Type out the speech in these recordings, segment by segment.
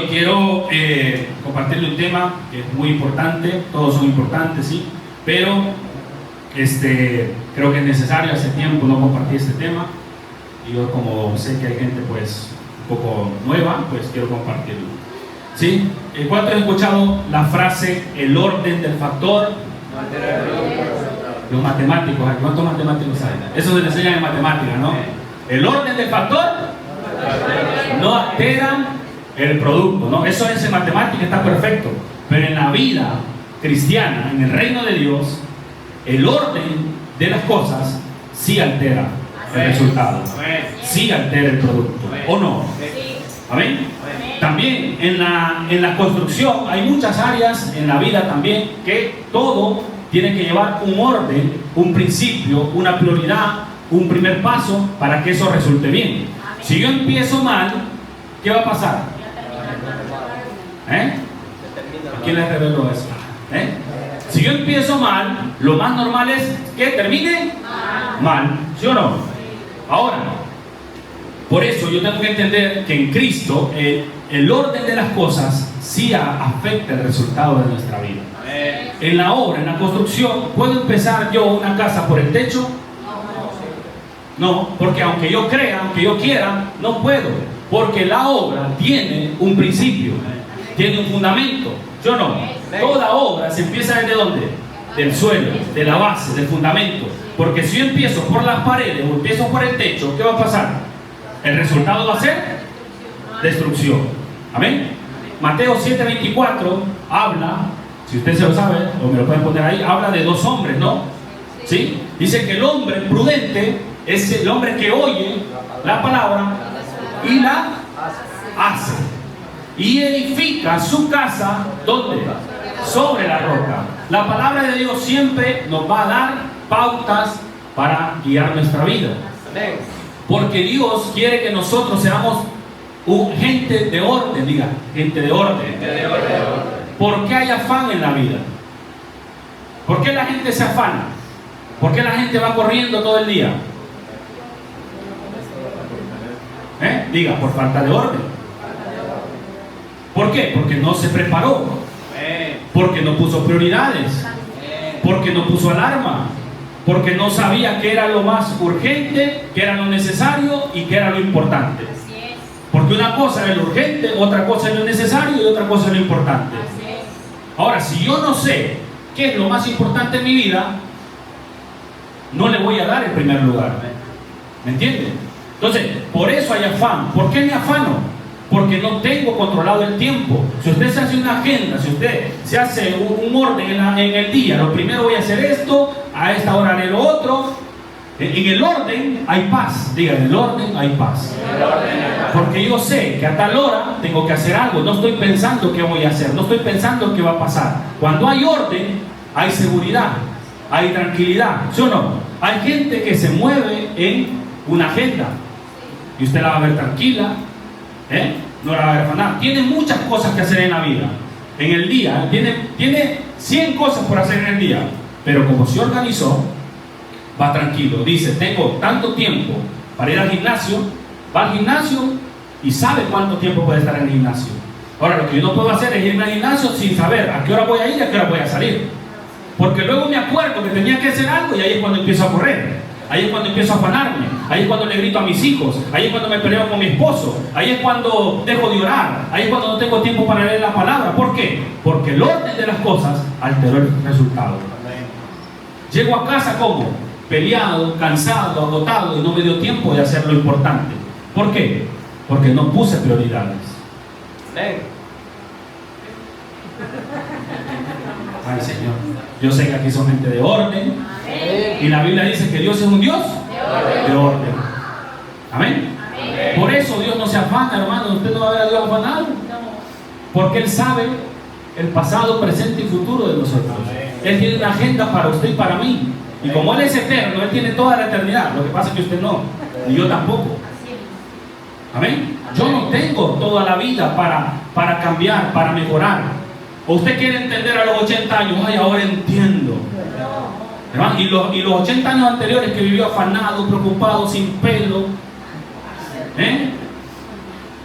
Quiero compartirle un tema que es muy importante, todos son importantes, sí, pero creo que es necesario, hace tiempo no compartí este tema y yo, como sé que hay gente pues un poco nueva, pues quiero compartirlo. ¿Sí? ¿Cuántos han escuchado la frase el orden del factor? Los matemáticos, ¿cuántos matemáticos hay? Eso se les enseña en matemáticas, ¿no? El orden del factor no altera el producto, ¿no? Eso en matemática está perfecto, pero en la vida cristiana, en el reino de Dios, el orden de las cosas sí altera el resultado, sí altera el producto, ¿o no? ¿Amén? También en la construcción hay muchas áreas en la vida también que todo tiene que llevar un orden, un principio, una prioridad, un primer paso para que eso resulte bien. Si yo empiezo mal, ¿qué va a pasar? ¿A quién les reveló eso? Si yo empiezo mal, lo más normal es que termine mal, ¿sí o no? Ahora, por eso yo tengo que entender que en Cristo el orden de las cosas sí afecta el resultado de nuestra vida. En la obra, en la construcción, ¿puedo empezar yo una casa por el techo? No, porque aunque yo crea, aunque yo quiera, no puedo, porque la obra tiene un principio, tiene un fundamento, ¿sí o no? Toda obra se empieza ¿desde dónde? Del suelo, de la base, del fundamento. Porque si yo empiezo por las paredes o empiezo por el techo, ¿qué va a pasar? El resultado va a ser destrucción. ¿Amén? Mateo 7:24 habla, si usted se lo sabe, o me lo pueden poner ahí, habla de dos hombres, ¿no? ¿Sí? Dice que el hombre prudente es el hombre que oye la palabra y la hace. Y edifica su casa, ¿dónde? Sobre la roca. La palabra de Dios siempre nos va a dar pautas para guiar nuestra vida. Porque Dios quiere que nosotros seamos gente de orden, diga, gente de orden. ¿Por qué hay afán en la vida? ¿Por qué la gente se afana? ¿Por qué la gente va corriendo todo el día? Diga, por falta de orden. ¿Por qué? Porque no se preparó, porque no puso prioridades, porque no puso alarma, porque no sabía qué era lo más urgente, qué era lo necesario y qué era lo importante. Porque una cosa es lo urgente, otra cosa es lo necesario y otra cosa es lo importante. Ahora, si yo no sé qué es lo más importante en mi vida, no le voy a dar el primer lugar. ¿Me entiende? Entonces, por eso hay afán. ¿Por qué me afano? Porque no tengo controlado el tiempo. Si usted se hace una agenda, si usted se hace un orden en el día, lo primero voy a hacer esto, a esta hora haré lo otro. En el orden hay paz. Diga, en el orden hay paz. Porque yo sé que a tal hora tengo que hacer algo. No estoy pensando qué voy a hacer, no estoy pensando qué va a pasar. Cuando hay orden, hay seguridad, hay tranquilidad, ¿sí o no? Hay gente que se mueve en una agenda y usted la va a ver tranquila, no la va a ver afanada. Tiene muchas cosas que hacer en la vida, en el día, tiene 100 cosas por hacer en el día, pero como se organizó, va tranquilo. Dice, tengo tanto tiempo para ir al gimnasio, va al gimnasio y sabe cuánto tiempo puede estar en el gimnasio. Ahora, lo que yo no puedo hacer es irme al gimnasio sin saber a qué hora voy a ir y a qué hora voy a salir, porque luego me acuerdo que tenía que hacer algo y ahí es cuando empiezo a correr. Ahí es cuando empiezo a afanarme, ahí es cuando le grito a mis hijos, ahí es cuando me peleo con mi esposo, ahí es cuando dejo de orar, ahí es cuando no tengo tiempo para leer la palabra. ¿Por qué? Porque el orden de las cosas alteró el resultado. Llego a casa como peleado, cansado, agotado y no me dio tiempo de hacer lo importante. ¿Por qué? Porque no puse prioridades. Ay, Señor, yo sé que aquí son gente de orden. Y la Biblia dice que Dios es un Dios de orden. Amén. Por eso Dios no se afana, hermano. Usted no va a ver a Dios afanado, porque Él sabe el pasado, presente y futuro de nosotros. Él tiene una agenda para usted y para mí. Y como Él es eterno, Él tiene toda la eternidad. Lo que pasa es que usted no, y yo tampoco. Amén. Yo no tengo toda la vida para cambiar, para mejorar. ¿O usted quiere entender a los 80 años? Ay, ahora entiendo. ¿Verdad? Y los 80 años anteriores que vivió afanado, preocupado, sin pelo,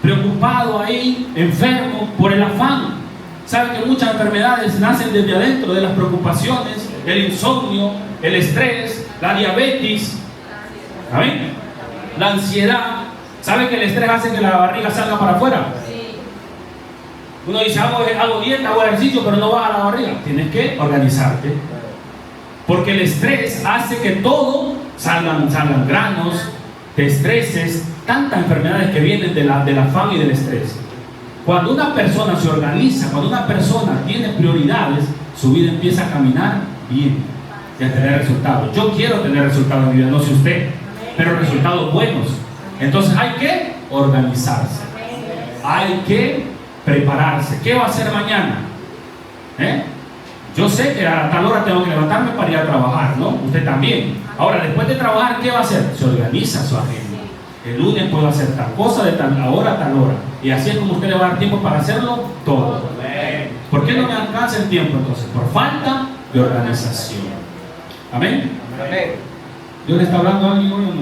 preocupado preocupado ahí, enfermo por el afán. Sabe que muchas enfermedades nacen desde adentro, de las preocupaciones, el insomnio, el estrés, la diabetes, ¿amén? La ansiedad. ¿Sabe que el estrés hace que la barriga salga para afuera? Uno dice, hago dieta, hago ejercicio, pero no baja la barriga. Tienes que organizarte. Porque el estrés hace que todo salgan granos, te estreses, tantas enfermedades que vienen del afán y del estrés. Cuando una persona se organiza, cuando una persona tiene prioridades, su vida empieza a caminar bien y a tener resultados. Yo quiero tener resultados en mi vida, no sé usted, pero resultados buenos. Entonces hay que organizarse, hay que prepararse. ¿Qué va a hacer mañana? Yo sé que a tal hora tengo que levantarme para ir a trabajar, ¿no? Usted también. Ahora, después de trabajar, ¿qué va a hacer? Se organiza su agenda. El lunes puedo hacer tal cosa de tal hora a tal hora. Y así es como usted le va a dar tiempo para hacerlo todo. ¿Por qué no me alcanza el tiempo entonces? Por falta de organización. ¿Amén? ¿Dios le está hablando a alguien hoy o no?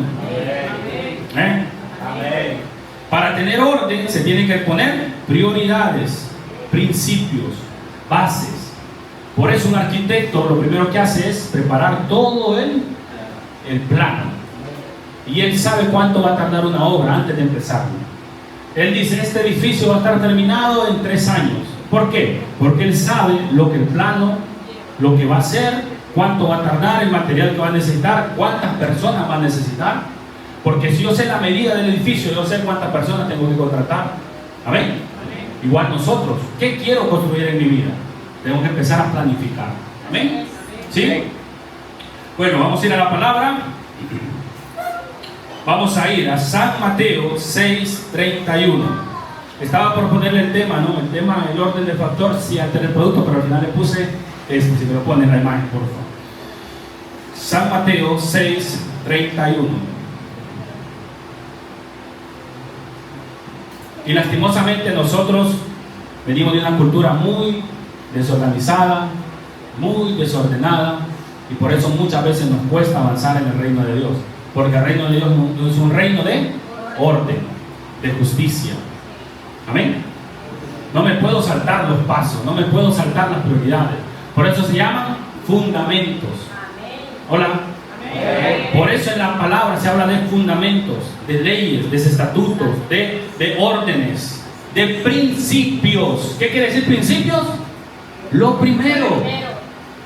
Amén. Para tener orden se tienen que poner prioridades, principios, bases. Por eso un arquitecto lo primero que hace es preparar todo el plano. Y él sabe cuánto va a tardar una obra antes de empezarlo. Él dice, este edificio va a estar terminado en 3 años. ¿Por qué? Porque él sabe lo que el plano, lo que va a hacer, cuánto va a tardar, el material que va a necesitar, cuántas personas va a necesitar. Porque si yo sé la medida del edificio, yo sé cuántas personas tengo que contratar. ¿Amén? Igual nosotros, ¿qué quiero construir en mi vida? Tengo que empezar a planificar. ¿Amén? ¿Sí? Bueno, vamos a ir a la palabra. Vamos a ir a San Mateo 6:31. Estaba por ponerle el tema, ¿no? El tema, el orden del factor, sí, antes del producto, pero al final le puse esto, si me lo ponen la imagen, por favor. San Mateo 6:31. Y lastimosamente nosotros venimos de una cultura muy desorganizada, muy desordenada, y por eso muchas veces nos cuesta avanzar en el reino de Dios. Porque el reino de Dios no es un reino de orden, de justicia. Amén. No me puedo saltar los pasos, no me puedo saltar las prioridades. Por eso se llaman fundamentos. Hola. Por eso en la palabra se habla de fundamentos, de leyes, de estatutos, de órdenes, de principios. ¿Qué quiere decir principios? Lo primero.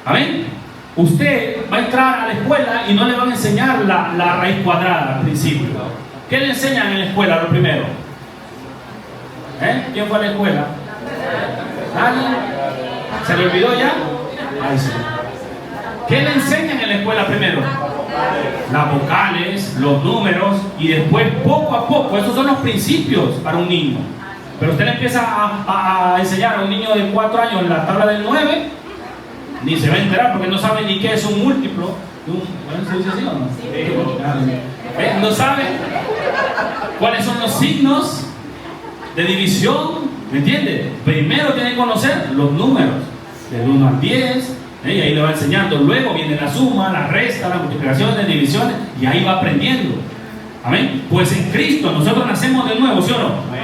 Amén. Usted va a entrar a la escuela y no le van a enseñar la raíz cuadrada al principio. ¿Qué le enseñan en la escuela lo primero? ¿Quién fue a la escuela? ¿Alguien? ¿Se le olvidó ya? Ay, sí. ¿Qué le enseñan en la escuela primero? Las vocales, los números, y después poco a poco, esos son los principios para un niño. Pero usted le empieza a enseñar a un niño de 4 años la tabla del 9, ni se va a enterar porque no sabe ni qué es un múltiplo. ¿Se dice así o no? Sí. No sabe cuáles son los signos de división, ¿me entiende? Primero tiene que conocer los números, del 1 al 10, y ahí le va enseñando. Luego viene la suma, la resta, las multiplicaciones, las divisiones, y ahí va aprendiendo. Amén. Pues en Cristo nosotros nacemos de nuevo, ¿sí o no?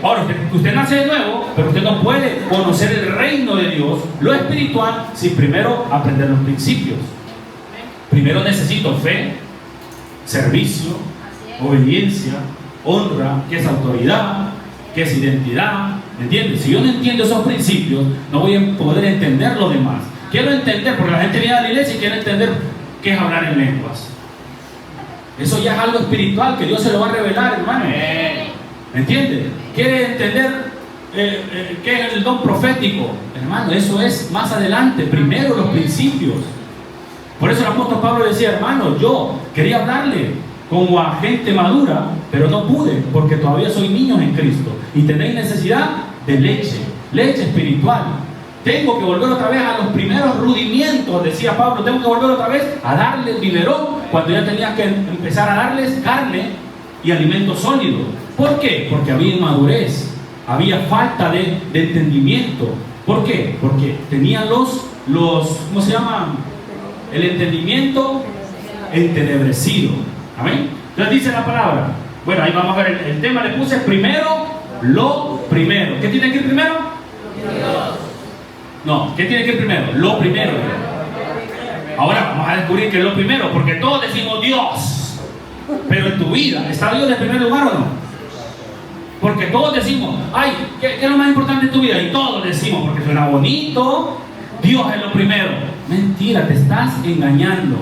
Ahora, usted nace de nuevo, pero usted no puede conocer el reino de Dios, lo espiritual, sin primero aprender los principios. Primero necesito fe, servicio, obediencia, honra, que es autoridad, que es identidad. ¿Me entiendes? Si yo no entiendo esos principios, no voy a poder entender lo demás. Quiero entender, porque la gente viene a la iglesia y quiere entender qué es hablar en lenguas. Eso ya es algo espiritual que Dios se lo va a revelar, hermano. ¿Me entiende? Quiere entender qué es el don profético. Hermano, eso es más adelante. Primero los principios. Por eso el apóstol Pablo decía, hermano, yo quería hablarle como a gente madura, pero no pude, porque todavía soy niños en Cristo. Y tenéis necesidad de leche espiritual. Tengo que volver otra vez a los primeros rudimentos, decía Pablo. Tengo que volver otra vez a darles biberón, cuando ya tenía que empezar a darles carne y alimento sólido. ¿Por qué? Porque había inmadurez, había falta de entendimiento. ¿Por qué? Porque tenían los ¿cómo se llama? El entendimiento entenebrecido. Amén. Entonces dice la palabra. Bueno, ahí vamos a ver el tema. Le puse primero lo primero. ¿Qué tiene que ir primero? Dios. No, ¿qué tiene que ir primero? Lo primero. Ahora vamos a descubrir qué es lo primero, porque todos decimos Dios, pero en tu vida, ¿está Dios en primer lugar o no? Porque todos decimos, ay, ¿qué es lo más importante en tu vida? Y todos decimos, porque suena bonito, Dios es lo primero. Mentira, te estás engañando.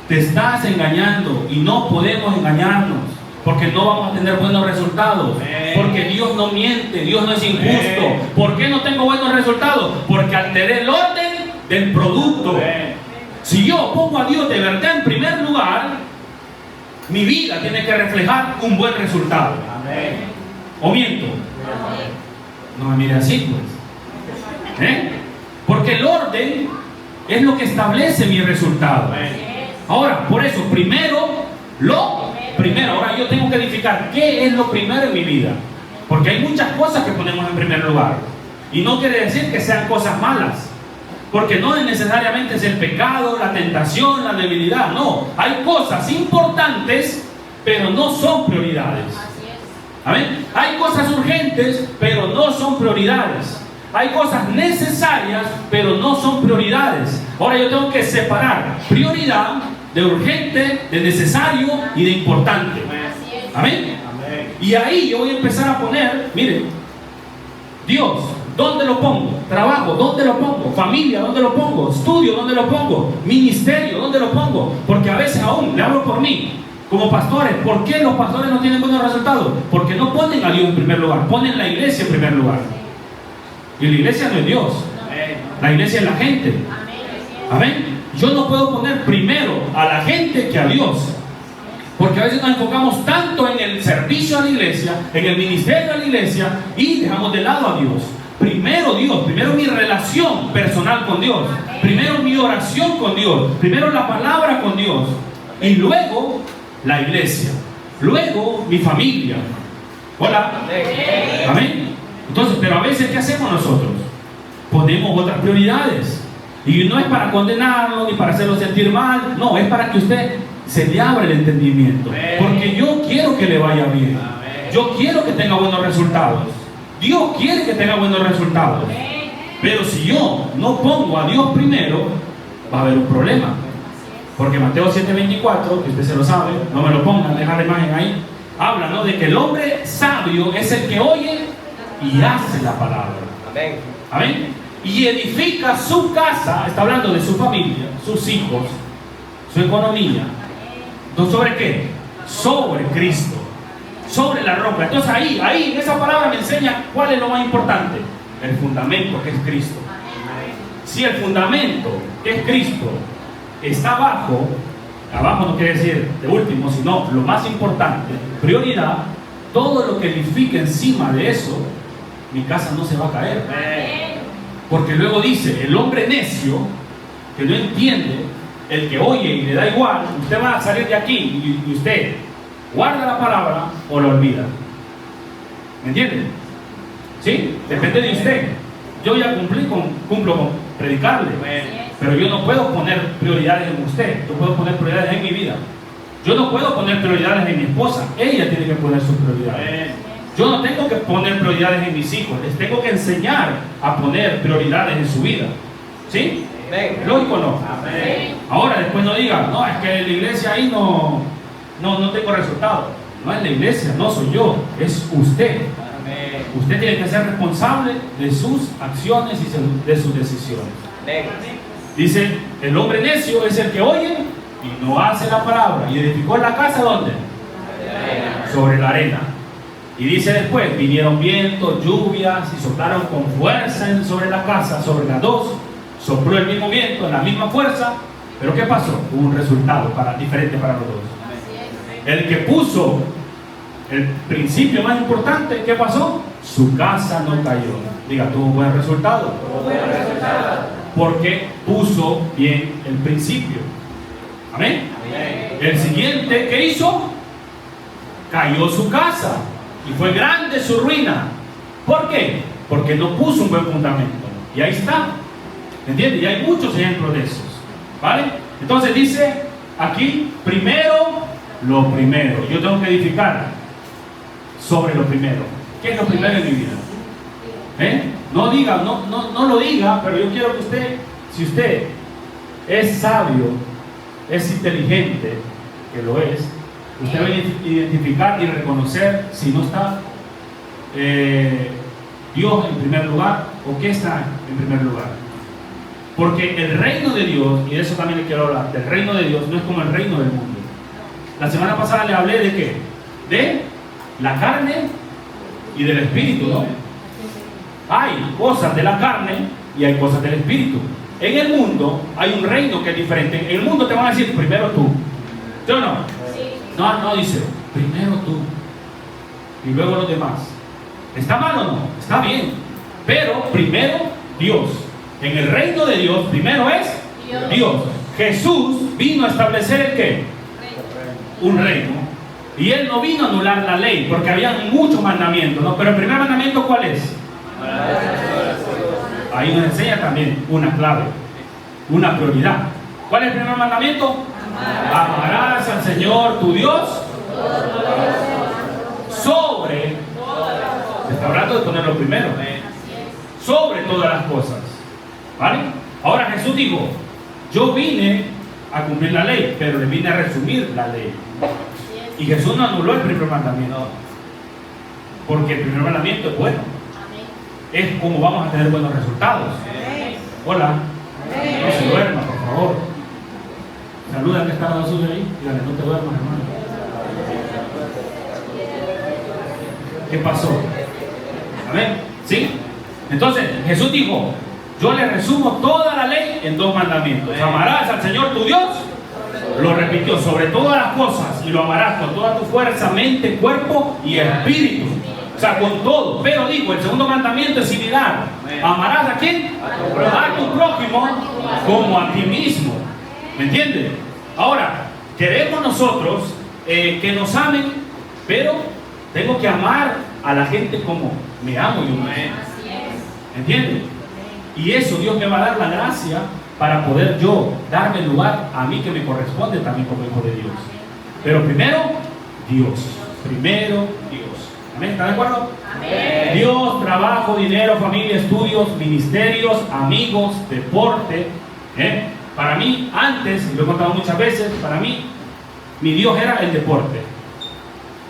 Te estás engañando y no podemos engañarnos, porque no vamos a tener buenos resultados, porque Dios no miente, Dios no es injusto. ¿Por qué no tengo buenos resultados? Porque alteré el orden del producto. Si yo pongo a Dios de verdad en primer lugar, mi vida tiene que reflejar un buen resultado. ¿O miento? No me mire así, pues. Porque el orden es lo que establece mi resultado. Ahora, por eso, primero, lo primero. Ahora yo tengo que edificar qué es lo primero en mi vida. Porque hay muchas cosas que ponemos en primer lugar. Y no quiere decir que sean cosas malas. Porque no necesariamente es el pecado, la tentación, la debilidad. No, hay cosas importantes, pero no son prioridades. ¿Amén? Hay cosas urgentes, pero no son prioridades. Hay cosas necesarias, pero no son prioridades. Ahora yo tengo que separar prioridad de urgente, de necesario y de importante. ¿Amén? Y ahí yo voy a empezar a poner, miren, Dios, ¿dónde lo pongo? Trabajo, ¿dónde lo pongo? Familia, ¿dónde lo pongo? Estudio, ¿dónde lo pongo? Ministerio, ¿dónde lo pongo? Porque a veces aún, le hablo por mí, como pastores, ¿por qué los pastores no tienen buenos resultados? Porque no ponen a Dios en primer lugar, ponen la iglesia en primer lugar. Y la iglesia no es Dios, la iglesia es la gente. Amén. Yo no puedo poner primero a la gente que a Dios, porque a veces nos enfocamos tanto en el servicio a la iglesia, en el ministerio a la iglesia, y dejamos de lado a Dios. Primero Dios, primero mi relación personal con Dios, primero mi oración con Dios, primero la palabra con Dios, y luego la iglesia, luego mi familia. Hola. Amén. Entonces, pero a veces, ¿qué hacemos nosotros? Ponemos otras prioridades. Y no es para condenarlo ni para hacerlo sentir mal, no, es para que usted se le abra el entendimiento. Porque yo quiero que le vaya bien. Yo quiero que tenga buenos resultados. Dios quiere que tenga buenos resultados. Pero si yo no pongo a Dios primero, va a haber un problema. Porque Mateo 7:24, que usted se lo sabe, no me lo pongan, deja la imagen ahí, habla, ¿no?, de que el hombre sabio es el que oye y hace la palabra. Amén. Amén. Y edifica su casa, está hablando de su familia, sus hijos, su economía. ¿Entonces sobre qué? Sobre Cristo, sobre la roca. Entonces ahí en esa palabra me enseña cuál es lo más importante: el fundamento, que es Cristo. Si el fundamento, que es Cristo, está abajo no quiere decir de último, sino lo más importante, prioridad, todo lo que edifique encima de eso, mi casa no se va a caer. Porque luego dice, el hombre necio, que no entiende, el que oye y le da igual, usted va a salir de aquí y usted guarda la palabra o la olvida. ¿Me entiende? ¿Sí? Depende de usted. Yo ya cumplo con predicarle, pero yo no puedo poner prioridades en usted. Yo puedo poner prioridades en mi vida. Yo no puedo poner prioridades en mi esposa. Ella tiene que poner sus prioridades. Yo no tengo que poner prioridades en mis hijos. Les tengo que enseñar a poner prioridades en su vida. ¿Sí? ¿Lógico o no? Ahora, después no diga, no, es que en la iglesia ahí no tengo resultados. No es la iglesia, no soy yo, es usted. Usted tiene que ser responsable de sus acciones y de sus decisiones. Dice, el hombre necio es el que oye y no hace la palabra. ¿Y edificó la casa dónde? Sobre la arena. Y dice después, vinieron vientos, lluvias y soplaron con fuerza sobre la casa, sobre las dos. Sopló el mismo viento, la misma fuerza. Pero ¿qué pasó? Hubo un resultado diferente para los dos. El que puso el principio más importante, ¿qué pasó? Su casa no cayó. Diga, tuvo un buen resultado. Porque puso bien el principio. ¿Amén? El siguiente, ¿qué hizo? Cayó su casa. Y fue grande su ruina. ¿Por qué? Porque no puso un buen fundamento. Y ahí está. ¿Entiendes? Y hay muchos ejemplos de esos. ¿Vale? Entonces dice aquí, primero lo primero. Yo tengo que edificar sobre lo primero. ¿Qué es lo primero en mi vida? No diga, no lo diga, pero yo quiero que usted, si usted es sabio, es inteligente, que lo es, usted va a identificar y reconocer si no está Dios en primer lugar o qué está en primer lugar. Porque el reino de Dios, y de eso también le quiero hablar, del reino de Dios no es como el reino del mundo. La semana pasada le hablé de qué, de la carne y del espíritu, ¿no? Hay cosas de la carne y hay cosas del espíritu. En el mundo hay un reino que es diferente. En el mundo te van a decir primero tú, ¿sí o no? No, dice primero tú y luego los demás. ¿Está mal o no? Está bien, pero primero Dios. En el reino de Dios primero es Dios. Jesús vino a establecer el ¿qué? Un reino. Y Él no vino a anular la ley, porque había muchos mandamientos, ¿no? Pero el primer mandamiento, ¿cuál es? Ahí nos enseña también una clave, una prioridad. ¿Cuál es el primer mandamiento? Amarás al Señor tu Dios sobre, está hablando de ponerlo primero, sobre todas las cosas, ¿vale? Ahora Jesús dijo, yo vine a cumplir la ley, pero le vine a resumir la ley. Y Jesús no anuló el primer mandamiento, porque el primer mandamiento es bueno, es como vamos a tener buenos resultados. Hola, no se duerma, por favor. Saluda al que está al suyo ahí, dígale, no te duermas, hermano. ¿Qué pasó? ¿Amén? ¿Sí? Entonces Jesús dijo, yo le resumo toda la ley en 2 mandamientos. Amarás al Señor tu Dios, lo repitió, sobre todas las cosas, y lo amarás con toda tu fuerza, mente, cuerpo y espíritu. O sea, con todo. Pero digo, el segundo mandamiento es similar. Amarás a quién? A tu prójimo como a ti mismo. ¿Me entiendes? Ahora, queremos nosotros que nos amen, pero tengo que amar a la gente como me amo yo mismo. ¿Me entiendes? Y eso Dios me va a dar la gracia para poder yo darme el lugar a mí que me corresponde también como hijo de Dios. Pero primero, Dios. Primero, Dios. ¿Amén? ¿Está de acuerdo? Amén. Dios, trabajo, dinero, familia, estudios, ministerios, amigos, deporte. Para mí, antes, y lo he contado muchas veces, para mí, mi Dios era el deporte,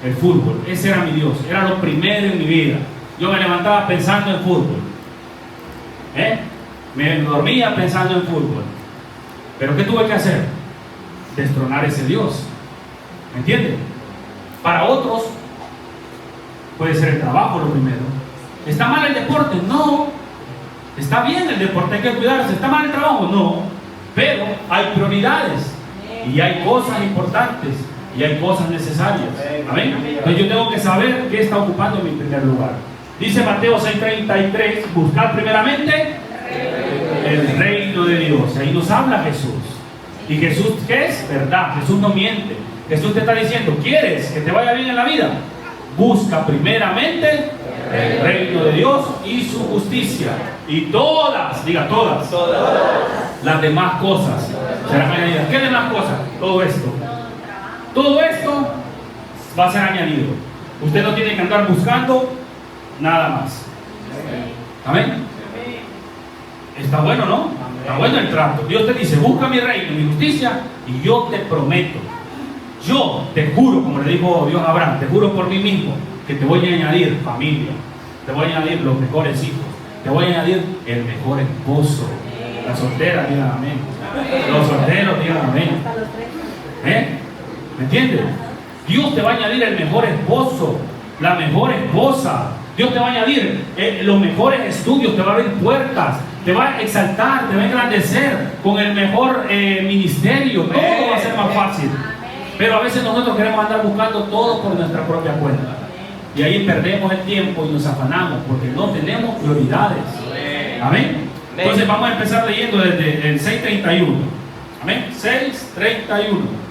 el fútbol. Ese era mi Dios, era lo primero en mi vida. Yo me levantaba pensando en fútbol. Me dormía pensando en fútbol. Pero ¿qué tuve que hacer? Destronar ese Dios. ¿Me entienden? Para otros puede ser el trabajo lo primero. ¿Está mal el deporte? No. ¿Está bien el deporte? Hay que cuidarse. ¿Está mal el trabajo? No. Pero hay prioridades y hay cosas importantes y hay cosas necesarias. ¿Amén? Entonces yo tengo que saber qué está ocupando en mi primer lugar. Dice Mateo 6:33, buscar primeramente el reino de Dios. Ahí nos habla Jesús. ¿Y Jesús qué es? Verdad. Jesús no miente. Jesús te está diciendo, ¿quieres que te vaya bien en la vida? Busca primeramente el reino de Dios y su justicia. Y todas, diga todas, las demás cosas serán añadidas. ¿Qué demás cosas? Todo esto. Todo esto va a ser añadido. Usted no tiene que andar buscando nada más. Amén. Está bueno, ¿no? Está bueno el trato. Dios te dice, busca mi reino y mi justicia y yo te prometo, yo te juro, como le dijo Dios a Abraham, te juro por mí mismo que te voy a añadir familia, te voy a añadir los mejores hijos, te voy a añadir el mejor esposo. Las solteras digan amén. Los solteros digan amén. ¿Me entiendes? Dios te va a añadir el mejor esposo, la mejor esposa. Dios te va a añadir los mejores estudios, te va a abrir puertas, te va a exaltar, te va a engrandecer con el mejor ministerio. Todo va a ser más fácil. Pero a veces nosotros queremos andar buscando todo por nuestra propia cuenta. Y ahí perdemos el tiempo y nos afanamos porque no tenemos prioridades. Amén. Entonces vamos a empezar leyendo desde el 6:31. Amén. 6:31.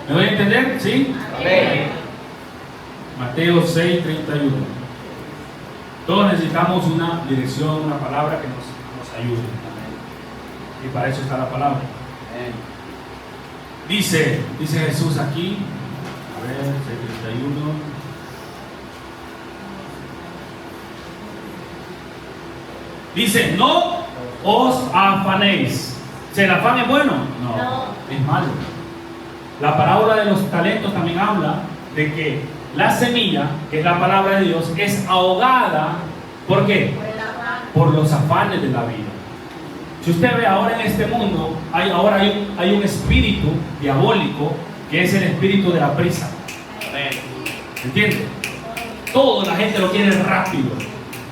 ¿Me voy a entender? ¿Sí? Amén. Mateo 6:31. Todos necesitamos una dirección, una palabra que nos ayude. Y para eso está la palabra. Dice Jesús aquí, a ver, 71. Dice, no os afanéis. ¿El afán es bueno? No, es malo. La parábola de los talentos también habla de que la semilla, que es la palabra de Dios, es ahogada. ¿Por qué? Por los afanes de la vida. Si usted ve ahora en este mundo, hay un espíritu diabólico que es el espíritu de la prisa. ¿Entiende? Todo la gente lo quiere rápido.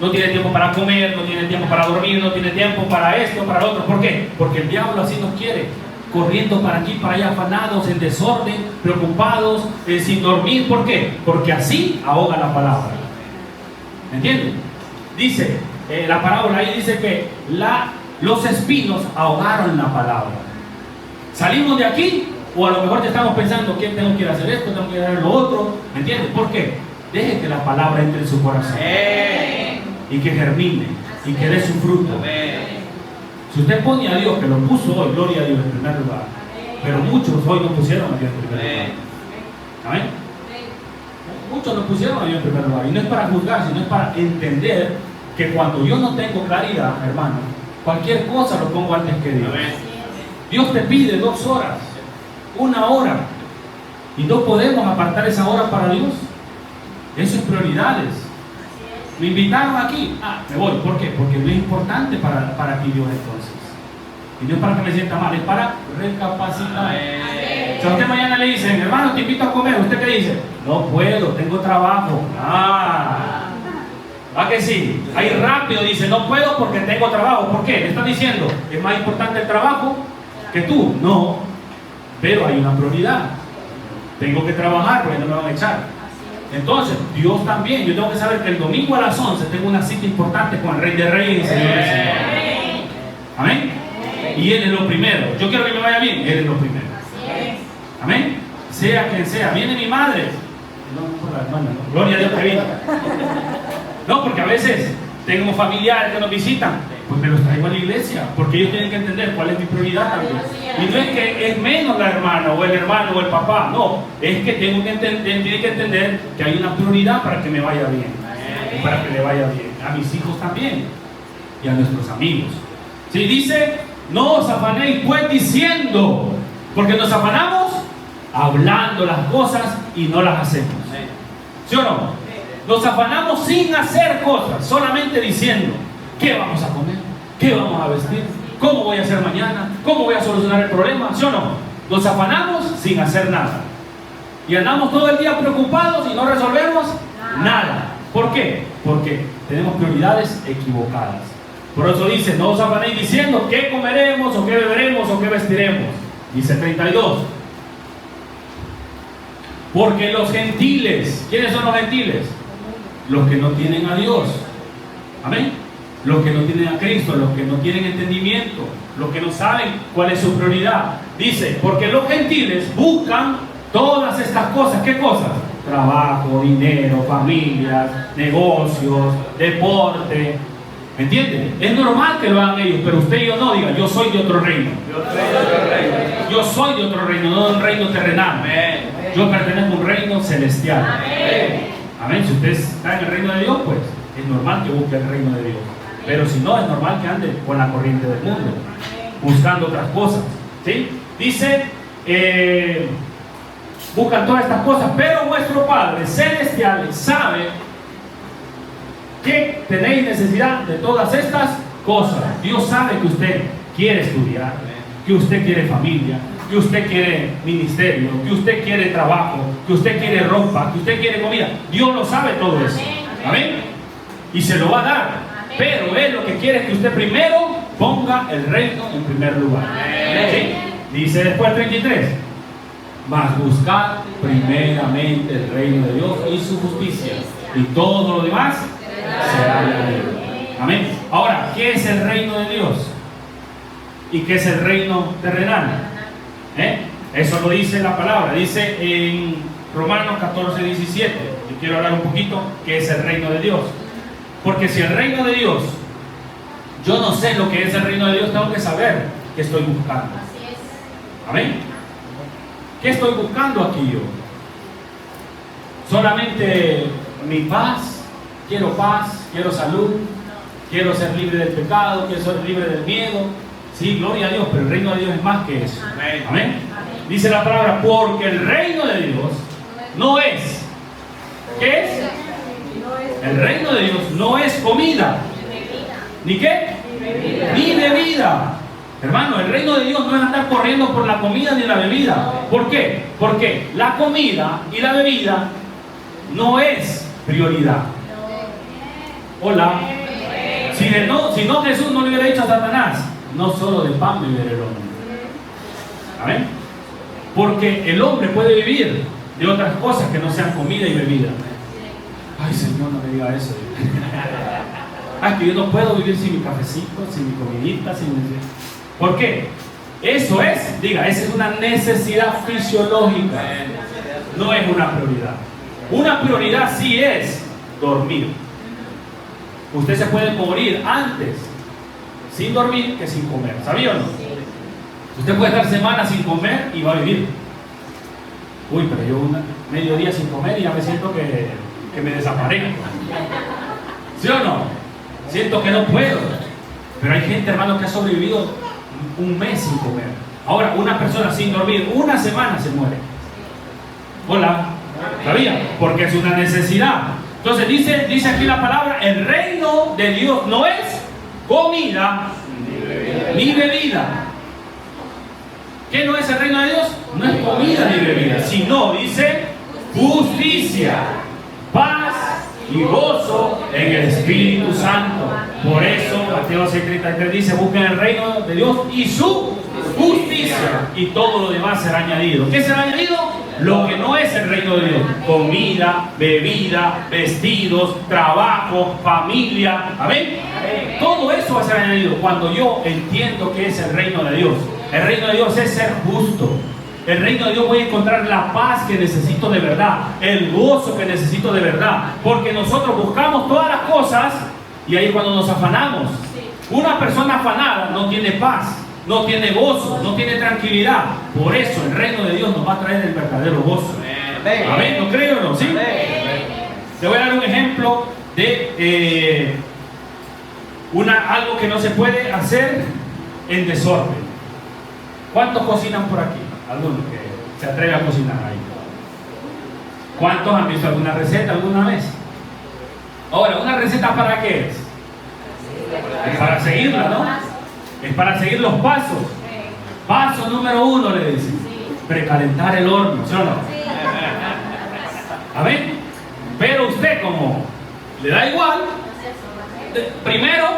No tiene tiempo para comer, no tiene tiempo para dormir, no tiene tiempo para esto, para lo otro. ¿Por qué? Porque el diablo así nos quiere. Corriendo para aquí, para allá, afanados, en desorden, preocupados, sin dormir. ¿Por qué? Porque así ahoga la palabra. ¿Entienden? Dice, la parábola ahí dice que los espinos ahogaron la palabra. Salimos de aquí, o a lo mejor ya estamos pensando que tengo que ir a hacer esto, tengo que ir a hacer lo otro. ¿Me entiendes? ¿Por qué? Deje que la palabra entre en su corazón. Y que germine, y que dé su fruto. Si usted pone a Dios, que lo puso hoy, gloria a Dios en primer lugar. Pero muchos hoy no pusieron a Dios en primer lugar. ¿Amén? Muchos no pusieron a Dios en primer lugar. Y no es para juzgar, sino es para entender que cuando yo no tengo claridad, hermano, cualquier cosa lo pongo antes que Dios. Dios te pide 2 horas, 1 hora, y no podemos apartar esa hora para Dios. Eso es prioridades. Me invitaron aquí, me voy. ¿Por qué? Porque no es importante para ti Dios entonces. Y no es para que me sienta mal, es para recapacitar. Si a usted mañana le dicen, hermano, te invito a comer, ¿usted qué dice? No puedo, tengo trabajo. ¿Va que sí? Ahí rápido dice, no puedo porque tengo trabajo. ¿Por qué? Le están diciendo, ¿es más importante el trabajo que tú? No, pero hay una prioridad. Tengo que trabajar porque no me van a echar. Entonces, Dios también, yo tengo que saber que el domingo a las 11 tengo una cita importante con el Rey de Reyes y Señor de Señores. Amén. Y Él es lo primero. Yo quiero que me vaya bien, Él es lo primero. Amén. Sea quien sea. Viene mi madre. No, por la hermana, no. Gloria a Dios que vino. No, porque a veces tengo familiares que nos visitan. Pues me los traigo a la iglesia, porque ellos tienen que entender cuál es mi prioridad también. Y no es que es menos la hermana, o el hermano, o el papá, no, es que tienen que entender que hay una prioridad para que me vaya bien, y para que le vaya bien, a mis hijos también, y a nuestros amigos. Si dice, no os afanéis pues diciendo, porque nos afanamos hablando las cosas y no las hacemos. ¿Sí o no? Nos afanamos sin hacer cosas, solamente diciendo, ¿qué vamos a comer? ¿Qué vamos a vestir? ¿Cómo voy a hacer mañana? ¿Cómo voy a solucionar el problema? ¿Sí o no? Nos afanamos sin hacer nada. Y andamos todo el día preocupados y no resolvemos nada. ¿Por qué? Porque tenemos prioridades equivocadas. Por eso dice, no os afanéis diciendo qué comeremos, o qué beberemos, o qué vestiremos. Dice 32. Porque los gentiles, ¿quiénes son los gentiles? Los que no tienen a Dios. Amén. Los que no tienen a Cristo, los que no tienen entendimiento, los que no saben cuál es su prioridad. Dice, porque los gentiles buscan todas estas cosas. ¿Qué cosas? Trabajo, dinero, familias, negocios, deporte. ¿Me entienden? Es normal que lo hagan ellos, pero usted y yo no. Diga, yo soy de otro reino. Yo soy de otro reino, no de un reino terrenal. Yo pertenezco a un reino celestial. Amén. Si usted está en el reino de Dios, pues es normal que busque el reino de Dios. Pero si no, es normal que ande con la corriente del mundo, buscando otras cosas. ¿Sí? Dice, buscan todas estas cosas, pero vuestro Padre Celestial sabe que tenéis necesidad de todas estas cosas. Dios sabe que usted quiere estudiar, que usted quiere familia, que usted quiere ministerio, que usted quiere trabajo, que usted quiere ropa, que usted quiere comida. Dios lo sabe todo eso. Amén. Y se lo va a dar. Pero Él lo que quiere es que usted primero ponga el reino en primer lugar. ¿Sí? Dice después el 33. Mas buscad primeramente el reino de Dios y su justicia, y todo lo demás será añadido. Amén. Ahora, ¿qué es el reino de Dios? ¿Y qué es el reino terrenal? Eso lo dice la palabra. Dice en Romanos 14, 17. Y quiero hablar un poquito qué es el reino de Dios. Porque si el reino de Dios yo no sé lo que es el reino de Dios, tengo que saber qué estoy buscando. Amén. ¿Qué estoy buscando aquí yo? Solamente mi paz, quiero salud, quiero ser libre del pecado, quiero ser libre del miedo. Sí, gloria a Dios, pero el reino de Dios es más que eso. Amén. Amén. Dice la palabra, porque el reino de Dios no es. ¿Qué es? El reino de Dios no es comida. ¿Ni qué? Ni bebida. Hermano, el reino de Dios no es andar corriendo por la comida ni la bebida. ¿Por qué? Porque la comida y la bebida no es prioridad. Hola. Si no, Jesús no le hubiera dicho a Satanás, no solo de pan vivirá el hombre. ¿Amén? Porque el hombre puede vivir de otras cosas que no sean comida y bebida. Ay, Señor, no me diga eso. Ay, que yo no puedo vivir sin mi cafecito, sin mi comidita, sin mi... ¿Por qué? Eso es, esa es una necesidad fisiológica. No es una prioridad. Una prioridad sí es dormir. Usted se puede morir antes sin dormir que sin comer. ¿Sabía o no? Usted puede estar semanas sin comer y va a vivir. Uy, pero yo medio día sin comer y ya me siento que me desaparezco. ¿Sí o no? Siento que no puedo. Pero hay gente, hermano, que ha sobrevivido un mes sin comer. Ahora, una persona sin dormir una semana se muere. Hola. ¿Sabía? Porque es una necesidad. Entonces dice aquí la palabra, el reino de Dios no es comida ni bebida. ¿Qué no es el reino de Dios? No es comida ni bebida, sino, dice, justicia, paz y gozo en el Espíritu Santo. Por eso Mateo 6:33 dice, busquen el reino de Dios y su justicia, y todo lo demás será añadido. ¿Qué será añadido? Lo que no es el reino de Dios: comida, bebida, vestidos, trabajo, familia. ¿Amén? Todo eso va a ser añadido cuando yo entiendo que es el reino de Dios. El reino de Dios es ser justo. El reino de Dios, voy a encontrar la paz que necesito de verdad, el gozo que necesito de verdad, porque nosotros buscamos todas las cosas y ahí es cuando nos afanamos. Una persona afanada no tiene paz, no tiene gozo, no tiene tranquilidad. Por eso el reino de Dios nos va a traer el verdadero gozo. Amén. ¿No creo o no? ¿Sí? Te voy a dar un ejemplo de algo que no se puede hacer en desorden. ¿Cuántos cocinan por aquí? Algunos que se atreven a cocinar ahí. ¿Cuántos han visto alguna receta alguna vez? Ahora, ¿una receta para qué es? Es para seguirla, ¿no? Es para seguir los pasos. Paso número 1, le dicen. Precalentar el horno, ¿sí o no? ¿Amén? Pero usted, como le da igual, primero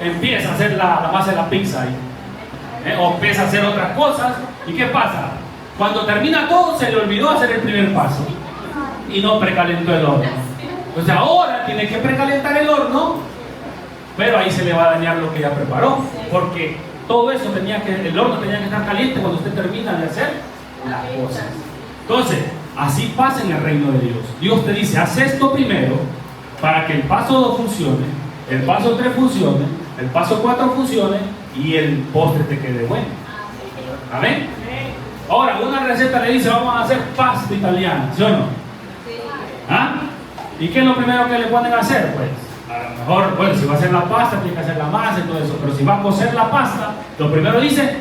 empieza a hacer la masa de la pizza ahí. O empieza a hacer otras cosas. ¿Y qué pasa? Cuando termina todo, se le olvidó hacer el primer paso y no precalentó el horno. Entonces ahora tiene que precalentar el horno, pero ahí se le va a dañar lo que ya preparó, porque todo eso el horno tenía que estar caliente cuando usted termina de hacer las cosas. Entonces, así pasa en el reino de Dios. Dios te dice, haz esto primero para que el paso 2 funcione, el paso 3 funcione, el paso 4 funcione y el postre te quede bueno. Amén. Ahora, una receta le dice, vamos a hacer pasta italiana, ¿sí o no? ¿Ah? ¿Y qué es lo primero que le ponen a hacer? Pues, a lo mejor, bueno, si va a hacer la pasta, tiene que hacer la masa y todo eso, pero si va a cocer la pasta, lo primero dice,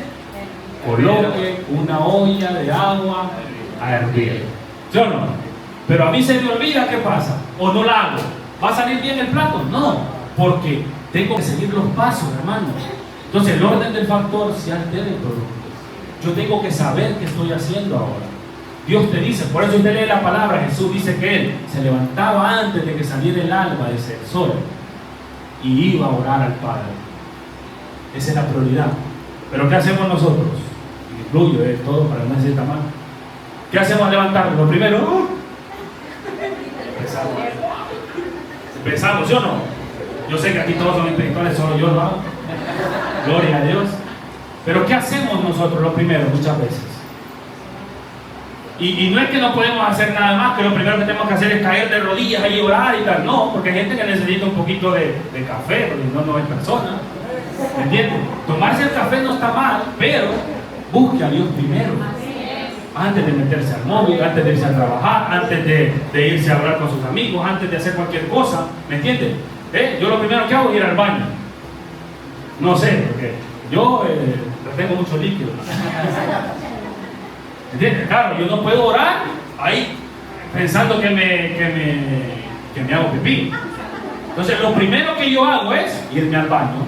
coloque una olla de agua a hervir. ¿Sí o no? Pero a mí se me olvida qué pasa, o no la hago. ¿Va a salir bien el plato? No, porque tengo que seguir los pasos, hermano. Entonces el orden del factor se altera el producto. Yo tengo que saber qué estoy haciendo ahora. Dios te dice, por eso usted lee la palabra, Jesús dice que Él se levantaba antes de que saliera el alba, dice el sol, y iba a orar al Padre. Esa es la prioridad. Pero ¿qué hacemos nosotros? Incluyo todo para no decir mal. ¿Qué hacemos al levantarnos? Lo primero, empezamos, ¿sí o no? Yo sé que aquí todos son intelectuales, solo yo lo hago. Gloria a Dios. Pero ¿qué hacemos nosotros lo primero muchas veces? Y no es que no podemos hacer nada más, que lo primero que tenemos que hacer es caer de rodillas y orar y tal. No, porque hay gente que necesita un poquito de café, porque no es persona. ¿Me entiendes? Tomarse el café no está mal, pero busque a Dios primero. Antes de meterse al móvil, antes de irse a trabajar, antes de irse a hablar con sus amigos, antes de hacer cualquier cosa. ¿Me entiendes? Yo lo primero que hago es ir al baño. No sé, porque yo tengo mucho líquido. ¿Entiendes? Claro, yo no puedo orar ahí pensando que me hago pipí. Entonces, lo primero que yo hago es irme al baño.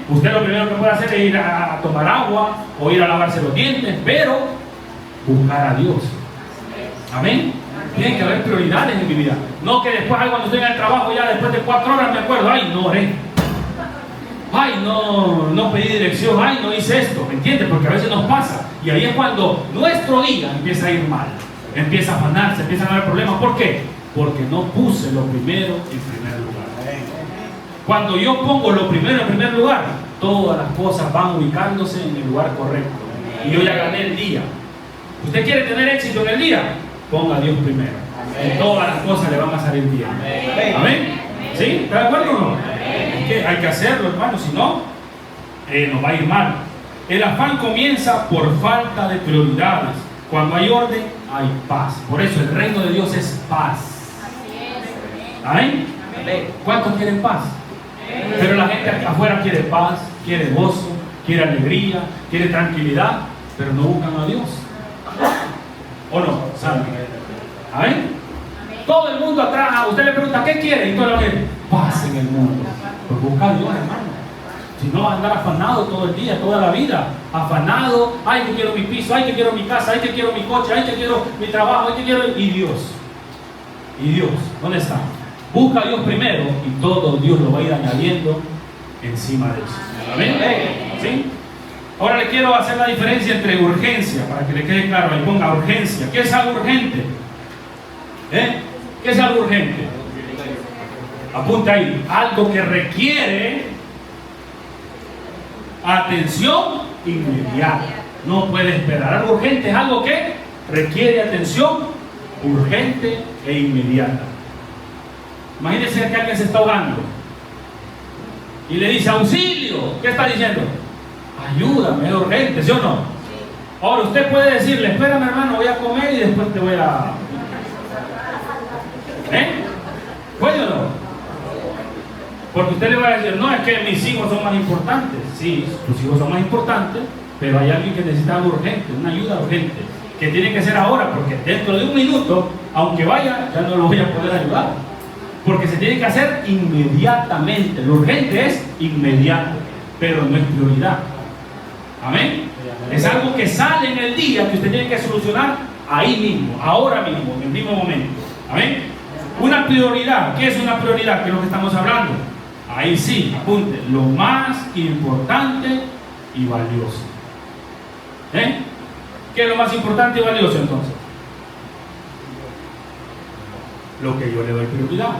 Usted lo primero que puede hacer es ir a tomar agua o ir a lavarse los dientes, pero buscar a Dios. Amén. Tiene que haber prioridades en mi vida. No que después, cuando estoy en el trabajo, ya después de 4 horas me acuerdo, ay, no oré. Ay, no pedí dirección, ay, no hice esto, ¿me entiendes? Porque a veces nos pasa. Y ahí es cuando nuestro día empieza a ir mal, empieza a afanarse, empiezan a haber problemas. ¿Por qué? Porque no puse lo primero en primer lugar. Cuando yo pongo lo primero en primer lugar, todas las cosas van ubicándose en el lugar correcto. Y yo ya gané el día. ¿Usted quiere tener éxito en el día? Ponga a Dios primero. Y todas las cosas le van a salir bien. ¿Amén? ¿Sí? ¿Está de acuerdo o no? Es que hay que hacerlo, hermano, si no, nos va a ir mal. El afán comienza por falta de prioridades. Cuando hay orden, hay paz. Por eso el reino de Dios es paz. ¿Amén? ¿Cuántos quieren paz? Pero la gente afuera quiere paz, quiere gozo, quiere alegría, quiere tranquilidad, pero no buscan a Dios. ¿O no? ¿Saben? ¿Amén? Todo el mundo atrás, a usted le pregunta, ¿qué quiere? Y todo el mundo quiere paz en el mundo. Pues busca a Dios, hermano. Si no, va a andar afanado todo el día, toda la vida. Afanado, ay, que quiero mi piso, ay, que quiero mi casa, ay, que quiero mi coche, ay, que quiero mi trabajo, ay, que quiero... Y Dios. ¿Y Dios? ¿Dónde está? Busca a Dios primero y todo Dios lo va a ir añadiendo encima de eso. ¿Amén? ¿Sí? Ahora le quiero hacer la diferencia entre urgencia, para que le quede claro. Ahí ponga urgencia. ¿Qué es algo urgente? ¿Qué es algo urgente? Apunta ahí. Algo que requiere atención inmediata. No puede esperar. Algo urgente es algo que requiere atención urgente e inmediata. Imagínense que alguien se está ahogando y le dice auxilio. ¿Qué está diciendo? Ayúdame, es urgente, ¿sí o no? Ahora usted puede decirle, espérame hermano, voy a comer y después te voy a... ¿Puede o no? Porque usted le va a decir, no, es que mis hijos son más importantes. Sí, tus hijos son más importantes, pero hay alguien que necesita algo urgente, una ayuda urgente, que tiene que ser ahora, porque dentro de un minuto, aunque vaya, ya no lo voy a poder ayudar. Porque se tiene que hacer inmediatamente. Lo urgente es inmediato, pero no es prioridad. Amén. Es algo que sale en el día que usted tiene que solucionar ahí mismo, ahora mismo, en el mismo momento. Amén. Una prioridad. ¿Qué es una prioridad? ¿Qué es lo que estamos hablando? Ahí sí, apunte, lo más importante y valioso. ¿Qué es lo más importante y valioso entonces? Lo que yo le doy prioridad.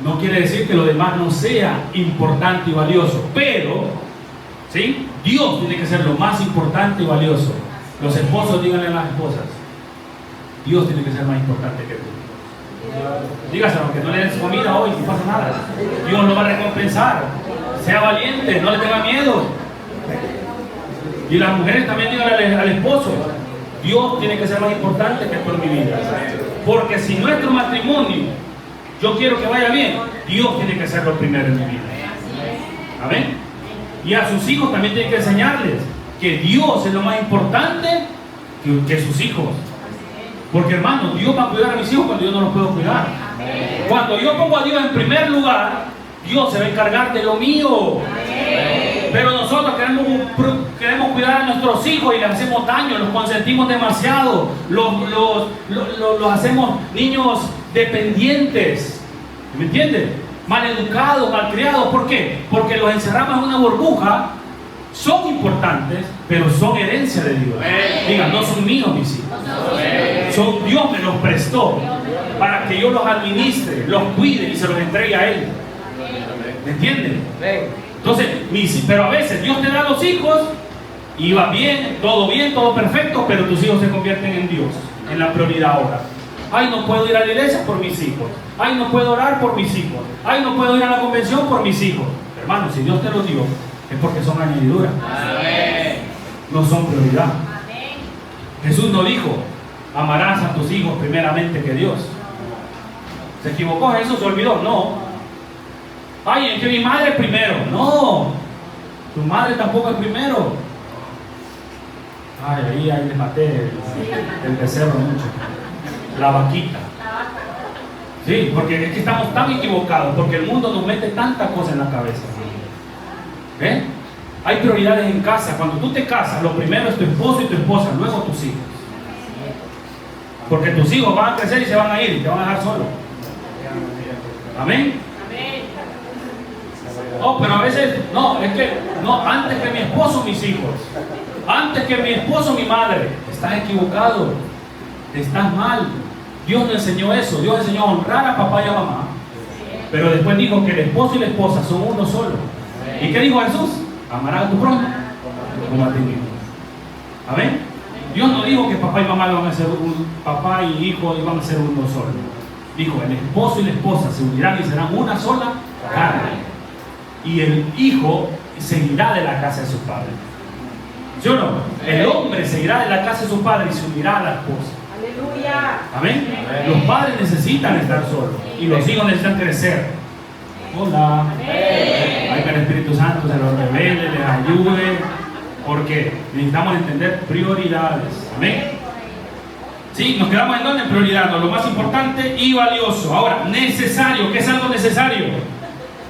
No quiere decir que lo demás no sea importante y valioso, pero ¿sí? Dios tiene que ser lo más importante y valioso. Los esposos, díganle a las esposas, Dios tiene que ser más importante que tú. Dígaselo, que no le des comida hoy, no pasa nada. Dios lo va a recompensar. Sea valiente, no le tenga miedo. Y las mujeres también díganle al esposo, Dios tiene que ser más importante que tú en mi vida. Porque si nuestro matrimonio, yo quiero que vaya bien, Dios tiene que ser lo primero en mi vida. Amén. Y a sus hijos también tienen que enseñarles que Dios es lo más importante que sus hijos. Porque hermano, Dios va a cuidar a mis hijos cuando yo no los puedo cuidar. Cuando yo pongo a Dios en primer lugar, Dios se va a encargar de lo mío. Pero nosotros queremos cuidar a nuestros hijos y les hacemos daño, los consentimos demasiado, los hacemos niños dependientes, ¿me entienden? Maleducados, malcriados. ¿Por qué? Porque los encerramos en una burbuja. Son importantes, pero son herencia de Dios. Digan, no son míos mis hijos. Son, Dios me los prestó para que yo los administre, los cuide y se los entregue a Él. ¿Me entienden? Entonces, pero a veces Dios te da los hijos Iba bien, todo perfecto, pero tus hijos se convierten en Dios, en la prioridad ahora. Ay, no puedo ir a la iglesia por mis hijos. Ay, no puedo orar por mis hijos. Ay, no puedo ir a la convención por mis hijos. Hermano, si Dios te lo dio, es porque son añadiduras. No son prioridad. Jesús no dijo, amarás a tus hijos primeramente que Dios. ¿Se equivocó Jesús? ¿Se olvidó? No. Ay, es que mi madre es primero. No. Tu madre tampoco es primero. Ay, ahí les maté el becerro mucho. La vaquita. Sí, porque es que estamos tan equivocados, porque el mundo nos mete tantas cosas en la cabeza. ¿Ven? Hay prioridades en casa. Cuando tú te casas, lo primero es tu esposo y tu esposa, luego tus hijos. Porque tus hijos van a crecer y se van a ir y te van a dejar solo. Amén. Oh, pero a veces, no, es que, no, antes que mi esposo, mis hijos. Antes que mi esposo, mi madre. Estás equivocado. Estás mal. Dios no enseñó eso. Dios enseñó a honrar a papá y a mamá. Pero después dijo que el esposo y la esposa son uno solo. ¿Y qué dijo Jesús? Amarás a tu prójimo como a ti mismo. Amén. Dios no dijo que papá y mamá van a ser papá y hijo iban a ser uno solo. Dijo, el esposo y la esposa se unirán y serán una sola carne. Y el hijo seguirá de la casa de su padre. ¿Sí o no? El hombre seguirá de la casa de su padre y se unirá a la esposa. Aleluya. Amén. Los padres necesitan estar solos y los hijos necesitan crecer. Hola. Hay que el Espíritu Santo se los revele, les ayude, porque necesitamos entender prioridades. Amén. Sí, nos quedamos en donde en prioridad, lo más importante y valioso. Ahora, necesario. ¿Qué es algo necesario?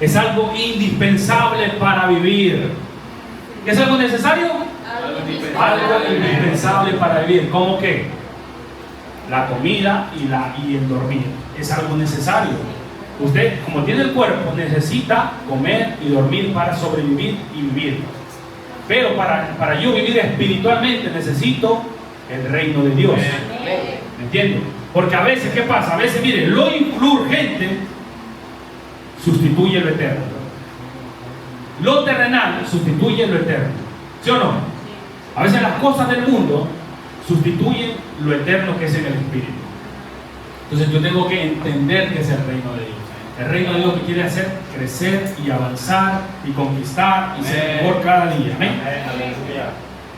Es algo indispensable para vivir. ¿Qué es algo necesario? Algo indispensable para vivir. ¿Cómo qué? La comida y el dormir. Es algo necesario. Usted, como tiene el cuerpo, necesita comer y dormir para sobrevivir y vivir. Pero para yo vivir espiritualmente necesito el reino de Dios. ¿Me entienden? Porque a veces, ¿qué pasa? A veces, mire, lo urgente sustituye lo eterno. Lo terrenal sustituye lo eterno. ¿Sí o no? A veces las cosas del mundo sustituyen lo eterno que es en el espíritu. Entonces yo tengo que entender que es el reino de Dios. El reino de Dios que quiere hacer crecer y avanzar y conquistar y ser mejor cada día. Amén.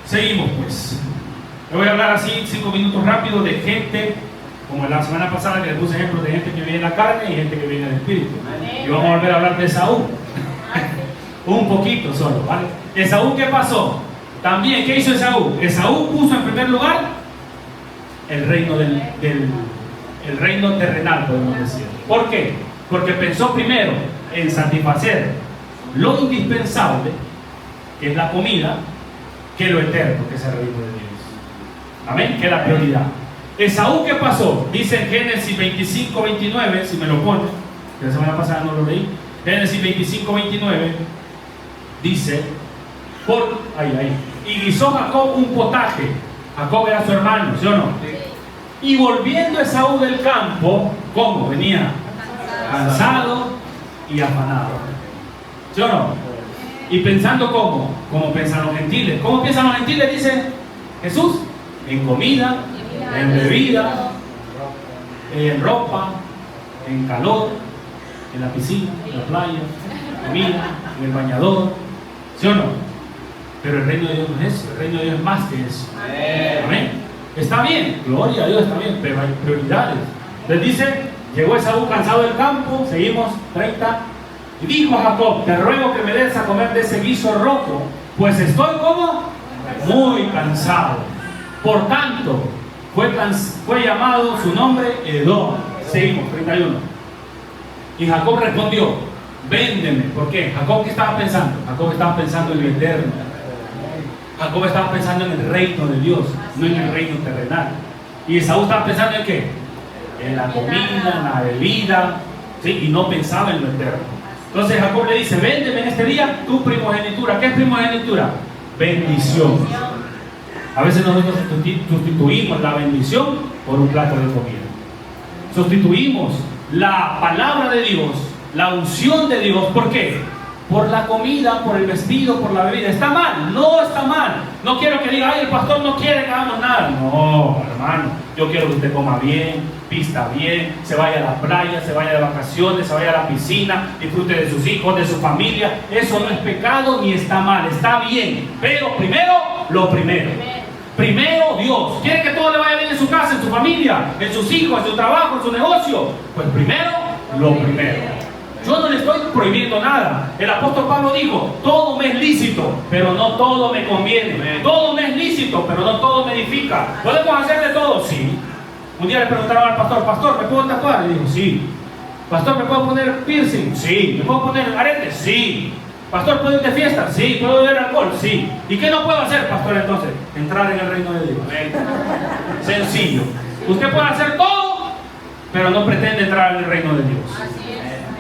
Seguimos pues. Le voy a hablar así 5 minutos rápido de gente, como la semana pasada que les puse ejemplos de gente que vive en la carne y gente que vive en el espíritu. Y vamos a volver a hablar de Esaú. Un poquito solo, ¿vale? Esaú, ¿qué pasó? También, ¿qué hizo Esaú? Esaú puso en primer lugar el reino el reino terrenal, podemos decir. ¿Por qué? Porque pensó primero en satisfacer lo indispensable, que es la comida, que lo eterno, que es el reino de Dios. Amén, que es la prioridad. Esaú, ¿qué pasó? Dice en Génesis 25, 29, si me lo pone, que la semana pasada no lo leí. Génesis 25, 29 dice, y guisó Jacob un potaje. Jacob era su hermano, ¿sí o no? Y volviendo Esaú del campo, ¿cómo? Venía cansado y afanado. ¿Sí o no? Y pensando ¿cómo? Como piensan los gentiles. ¿Cómo piensan los gentiles? Dice Jesús. En comida, en bebida, en ropa, en calor, en la piscina, en la playa, en comida, en el bañador. ¿Sí o no? Pero el reino de Dios no es eso. El reino de Dios es más que eso. Amén. Está bien, gloria a Dios, está bien, pero hay prioridades. Les dice, llegó Esaú cansado del campo, seguimos 30, y dijo a Jacob, te ruego que me des a comer de ese guiso rojo, pues estoy como muy cansado. Por tanto, fue llamado su nombre Edom. Seguimos, 31. Y Jacob respondió, véndeme. ¿Por qué? Jacob, ¿qué estaba pensando? Jacob estaba pensando en lo eterno. Jacob estaba pensando en el reino de Dios, no en el reino terrenal. Y Esaú estaba pensando en qué? En la comida, en la bebida, ¿sí? Y no pensaba en lo eterno. Entonces Jacob le dice, véndeme en este día tu primogenitura. ¿Qué es primogenitura? Bendición. A veces nosotros sustituimos la bendición por un plato de comida. Sustituimos la palabra de Dios, la unción de Dios. ¿Por qué? Por la comida, por el vestido, por la bebida. ¿Está mal? No está mal. No quiero que diga, ay, el pastor no quiere que hagamos nada. No, hermano, yo quiero que usted coma bien, vista bien, se vaya a la playa, se vaya de vacaciones, se vaya a la piscina, disfrute de sus hijos, de su familia. Eso no es pecado ni está mal, está bien. Pero primero, lo primero. Primero Dios. ¿Quiere que todo le vaya bien en su casa, en su familia, en sus hijos, en su trabajo, en su negocio? Pues primero, lo primero. Yo no le estoy prohibiendo nada. El apóstol Pablo dijo, todo me es lícito, pero no todo me conviene. Todo me es lícito, pero no todo me edifica. ¿Podemos hacer de todo? Sí. Un día le preguntaron al pastor, pastor, ¿me puedo tatuar? Y dijo, sí. Pastor, ¿me puedo poner piercing? Sí. ¿Me puedo poner aretes? Sí. Pastor, ¿puedo ir de fiesta? Sí. ¿Puedo beber alcohol? Sí. ¿Y qué no puedo hacer, pastor, entonces? Entrar en el reino de Dios. Sencillo. Usted puede hacer todo, pero no pretende entrar en el reino de Dios.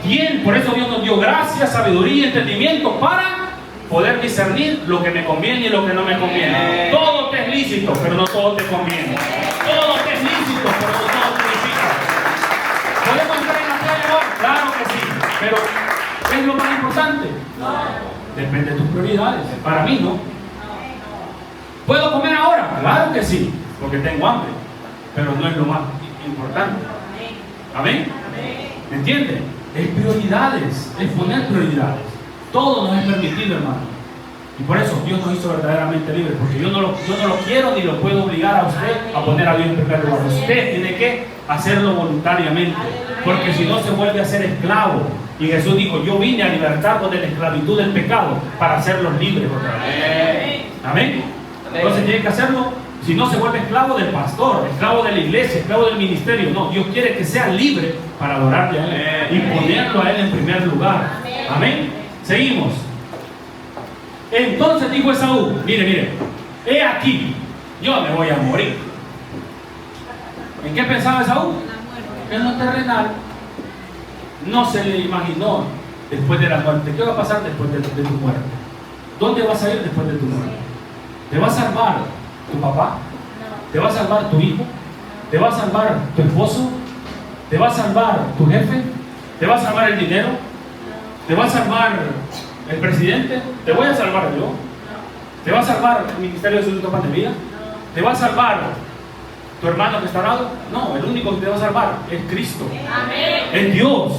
Bien, por eso Dios nos dio gracia, sabiduría y entendimiento para poder discernir lo que me conviene y lo que no me conviene. Todo te es lícito, pero no todo te conviene. Todo te es lícito, pero no todo te edifica. ¿Podemos entrar en la playa ahora? Claro que sí, pero ¿qué es lo más importante? Depende de tus prioridades. Para mí no. ¿Puedo comer ahora? Claro que sí, porque tengo hambre, pero no es lo más importante. ¿Amén? ¿Me entiendes? Es prioridades, es poner prioridades. Todo nos es permitido, hermano. Y por eso Dios nos hizo verdaderamente libres, porque yo no lo quiero ni lo puedo obligar a usted a poner a Dios en primer lugar. Usted tiene que hacerlo voluntariamente, porque si no se vuelve a ser esclavo. Y Jesús dijo, yo vine a libertarlos de la esclavitud del pecado para hacerlos libres otra vez. Amén. Entonces tiene que hacerlo. Si no, se vuelve esclavo del pastor, esclavo de la iglesia, esclavo del ministerio. No, Dios quiere que sea libre para adorarle a Él y ponerlo a Él en primer lugar. Amén. Seguimos. Entonces dijo Esaú, mire, he aquí, yo me voy a morir. ¿En qué pensaba Esaú? En lo terrenal. No se le imaginó después de la muerte. ¿Qué va a pasar después de tu muerte? ¿Dónde vas a ir después de tu muerte? ¿Te va a salvar tu papá? ¿Te va a salvar tu hijo? ¿Te va a salvar tu esposo? ¿Te va a salvar tu jefe? ¿Te va a salvar el dinero? ¿Te va a salvar el presidente? ¿Te voy a salvar yo? ¿Te va a salvar el Ministerio de Salud y Pandemia? ¿Te va a salvar tu hermano que está al lado? No, el único que te va a salvar es Cristo. Es Dios.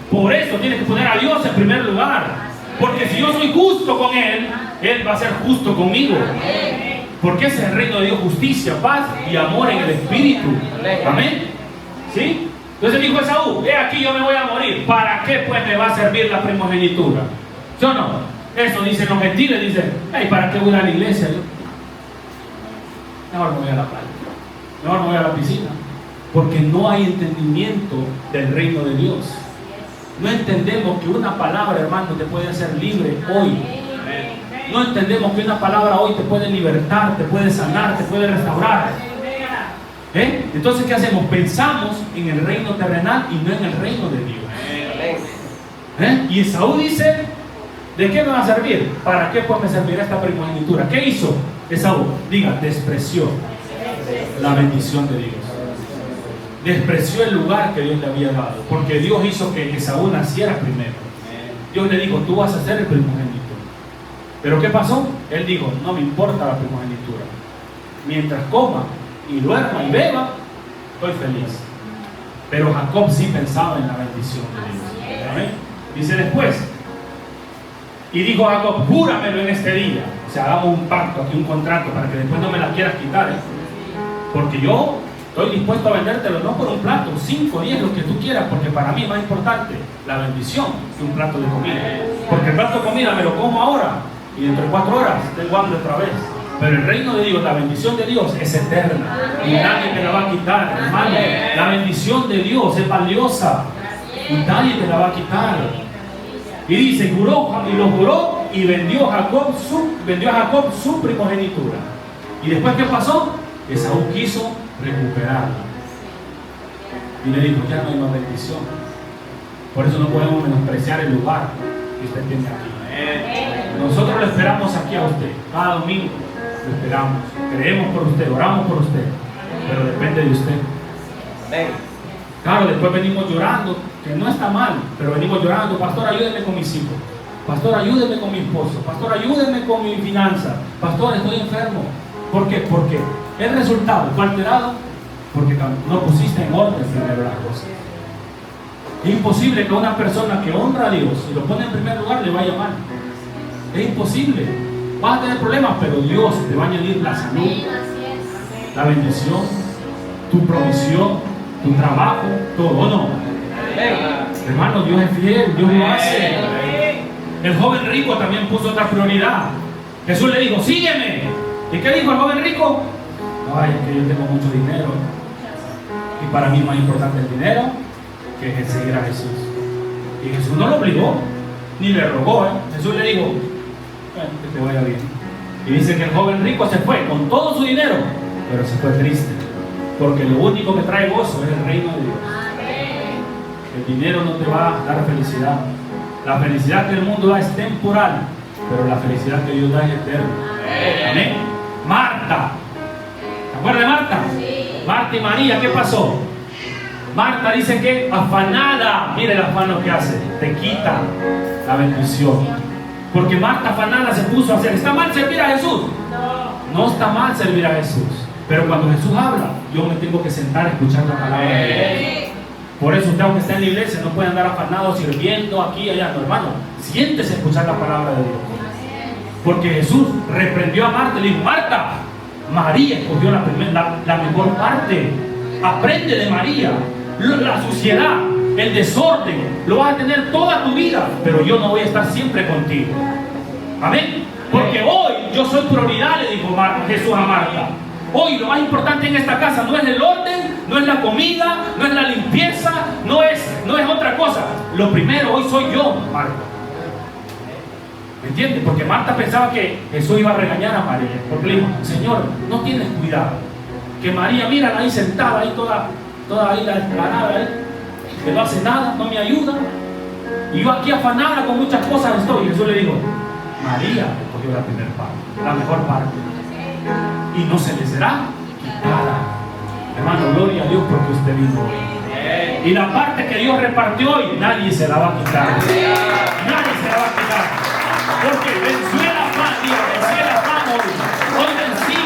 Por eso tienes que poner a Dios en primer lugar. Porque si yo soy justo con Él, Él va a ser justo conmigo. Porque ese es el reino de Dios, justicia, paz y amor en el Espíritu. Amén. ¿Sí? Entonces dijo Esaú, he aquí yo me voy a morir. ¿Para qué pues me va a servir la primogenitura? ¿Sí o no? Eso dicen los gentiles, dicen, hey, ¿para qué voy a la iglesia? Mejor me voy a la playa. Mejor me voy a la piscina. Porque no hay entendimiento del reino de Dios. No entendemos que una palabra, hermano, te puede hacer libre hoy. No entendemos que una palabra hoy te puede libertar, te puede sanar, te puede restaurar. Entonces, ¿qué hacemos? Pensamos en el reino terrenal y no en el reino de Dios. Y Esaú dice, ¿de qué me va a servir? ¿Para qué pues me servirá esta primogenitura? ¿Qué hizo Esaú? Diga, despreció la bendición de Dios. Despreció el lugar que Dios le había dado, porque Dios hizo que Esaú naciera primero. Dios le dijo, tú vas a ser el primogénito. Pero ¿qué pasó? Él dijo, no me importa la primogenitura. Mientras coma y duerma y beba, estoy feliz. Pero Jacob sí pensaba en la bendición de Dios. ¿Amén? Dice después, y dijo Jacob, júramelo en este día. O sea, hagamos un pacto aquí, un contrato, para que después no me la quieras quitar. Porque yo estoy dispuesto a vendértelo, no por un plato, 5, 10, lo que tú quieras, porque para mí es más importante la bendición que un plato de comida. Porque el plato de comida me lo como ahora y dentro de 4 horas tengo hambre otra vez. Pero el reino de Dios, la bendición de Dios es eterna y nadie te la va a quitar, hermano. La bendición de Dios es valiosa y nadie te la va a quitar. Y dice, juró y lo juró y vendió a Jacob su primogenitura. Y después, ¿qué pasó? Esaú quiso recuperarla y le dijo, ya no hay más bendición. Por eso no podemos menospreciar el lugar que usted tiene aquí. Nosotros lo esperamos aquí a usted cada domingo, lo esperamos, creemos por usted, oramos por usted, pero depende de usted. Claro, después venimos llorando, que no está mal, pero venimos llorando, pastor, ayúdeme con mis hijos. Pastor, ayúdeme con mi esposo. Pastor, ayúdeme con mi finanza. Pastor, estoy enfermo. ¿Por qué? Porque el resultado fue alterado porque no pusiste en orden primero las cosas. Es imposible que una persona que honra a Dios y lo pone en primer lugar le vaya mal. Es imposible. Vas a tener problemas, pero Dios te va a añadir la salud, la bendición, tu provisión, tu trabajo, todo, ¿no? Hermano, Dios es fiel, Dios lo hace. El joven rico también puso otra prioridad. Jesús le dijo, sígueme. ¿Y qué dijo el joven rico? Ay, es que yo tengo mucho dinero. Y para mí más importante el dinero que es seguir a Jesús. Y Jesús no lo obligó, ni le rogó. Jesús le dijo, bueno, que te vaya bien. Y dice que el joven rico se fue con todo su dinero, pero se fue triste. Porque lo único que trae gozo es el reino de Dios. El dinero no te va a dar felicidad. La felicidad que el mundo da es temporal, pero la felicidad que Dios da es eterna. Amén. Marta. ¿Te acuerdas de Marta? Sí. Marta y María, ¿qué pasó? Marta dice que afanada, mire el afano que hace, te quita la bendición. Porque Marta afanada se puso a hacer. ¿Está mal servir a Jesús? No está mal servir a Jesús. Pero cuando Jesús habla, yo me tengo que sentar a escuchar la palabra de Dios. Por eso usted, aunque esté en la iglesia, no puede andar afanado sirviendo aquí y allá. No, hermano, siéntese a escuchar la palabra de Dios. Porque Jesús reprendió a Marta y le dijo, Marta, María escogió la mejor parte. Aprende de María. La suciedad, el desorden, lo vas a tener toda tu vida, pero yo no voy a estar siempre contigo. Amén. Porque hoy yo soy prioridad, le dijo Jesús a Marta. Hoy lo más importante en esta casa no es el orden, no es la comida, no es la limpieza, no es otra cosa. Lo primero hoy soy yo, Marta. ¿Me entiendes? Porque Marta pensaba que Jesús iba a regañar a María. Porque le dijo, Señor, no tienes cuidado. Que María, mírala ahí sentada, ahí toda ahí la parada, que no hace nada, no me ayuda. Y yo aquí afanada con muchas cosas estoy. Y Jesús le dijo, María escogió la primera parte, la mejor parte. Y no se le será quitada. Hermano, gloria a Dios porque usted vino hoy. Y la parte que Dios repartió hoy, nadie se la va a quitar. Nadie se la va a quitar. Porque venció el afán, vencí el afán hoy. Hoy vencí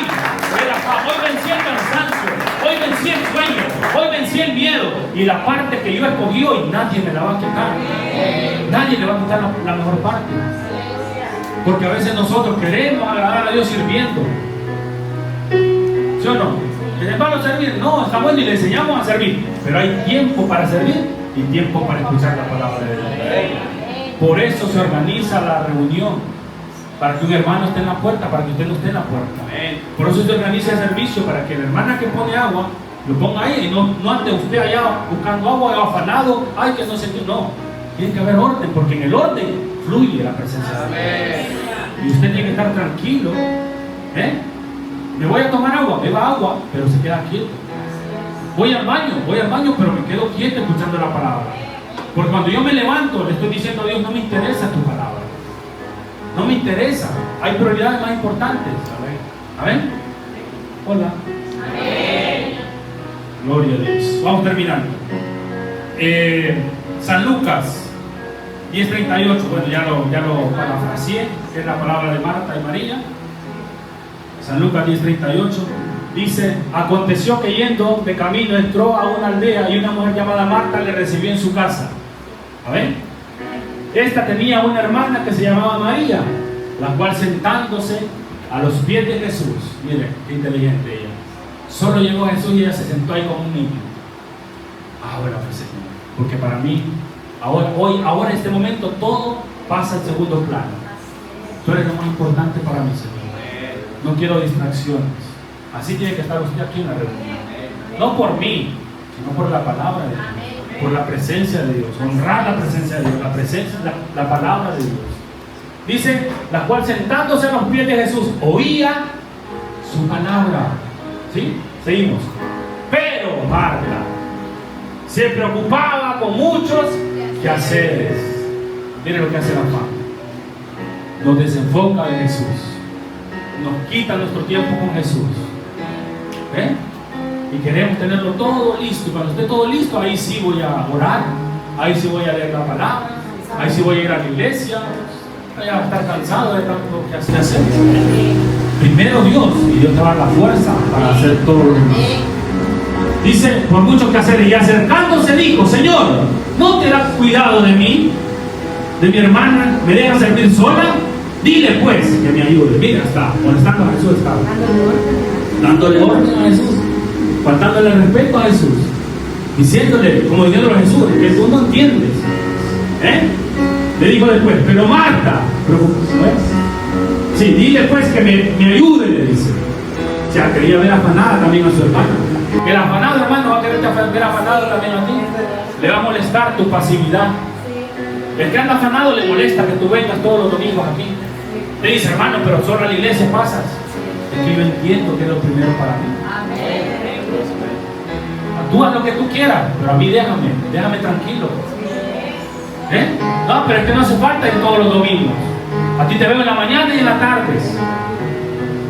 el afán, hoy vencí el cansancio, hoy vencí el sueño, hoy vencí el miedo. Y la parte que yo escogí hoy, nadie me la va a quitar. Nadie le va a quitar la mejor parte. Porque a veces nosotros queremos agradar a Dios sirviendo. ¿Sí o no? ¿Es malo servir? No, está bueno y le enseñamos a servir. Pero hay tiempo para servir y tiempo para escuchar la palabra de Dios. Por eso se organiza la reunión. Para que un hermano esté en la puerta, para que usted no esté en la puerta. Por eso se organiza el servicio, para que la hermana que pone agua lo ponga ahí y no ande usted allá buscando agua o afanado. Ay, que no sé qué. No. Tiene que haber orden, porque en el orden fluye la presencia de Dios. Y usted tiene que estar tranquilo. Me voy a tomar agua, beba agua, pero se queda quieto. Voy al baño, pero me quedo quieto escuchando la palabra. Porque cuando yo me levanto, le estoy diciendo a Dios, no me interesa tu palabra. No me interesa. Hay prioridades más importantes. ¿Amén? Hola. Amén. Gloria a Dios. Vamos terminando. San Lucas 10:38. Bueno, ya lo parafraseé, que es la palabra de Marta y María. San Lucas 10:38 dice: aconteció que yendo de camino entró a una aldea y una mujer llamada Marta le recibió en su casa. ¿Amén? Esta tenía una hermana que se llamaba María, la cual sentándose a los pies de Jesús, mire, qué inteligente ella, solo llegó a Jesús y ella se sentó ahí como un niño. Ahora, pues, Señor, porque para mí, ahora en este momento, todo pasa en segundo plano. Tú eres lo más importante para mí, Señor. No quiero distracciones. Así tiene que estar usted aquí en la reunión. No por mí, sino por la palabra de Dios, por la presencia de Dios. Honrar la presencia de Dios, la palabra de Dios. Dice, la cual sentándose a los pies de Jesús, oía su palabra. ¿Sí? Seguimos. Pero Marta se preocupaba con muchos quehaceres. Miren lo que hace la fama. Nos desenfoca de Jesús. Nos quita nuestro tiempo con Jesús. Y queremos tenerlo todo listo. Y cuando esté todo listo, ahí sí voy a orar, ahí sí voy a leer la palabra, ahí sí voy a ir a la iglesia, Ya va a estar cansado de tanto que hacer. Primero Dios, y Dios te va a dar la fuerza para hacer todo lo demás. Dice, por mucho que hacer, y acercándose dijo: Señor, ¿no te das cuidado de mí, de mi hermana? ¿Me dejas servir sola? Dile pues que me ayude. Mira, está molestando a Jesús, está dándole orden a Jesús, faltándole respeto a Jesús, diciéndole, como diciéndole a Jesús, que tú no entiendes. Le dijo después: pero Marta, sí, dile pues que me ayude, le dice. O sea, quería ver afanada también a su hermano. El afanado, hermano, va a querer ver afanado también a ti. Le va a molestar tu pasividad. El que anda afanado le molesta que tú vengas todos los domingos aquí. Te dice: hermano, pero solo a la iglesia pasas. Es que yo entiendo que es lo primero para mí. Tú haz lo que tú quieras, pero a mí déjame tranquilo. No, pero es que no hace falta ir todos los domingos. A ti te veo en la mañana y en las tardes.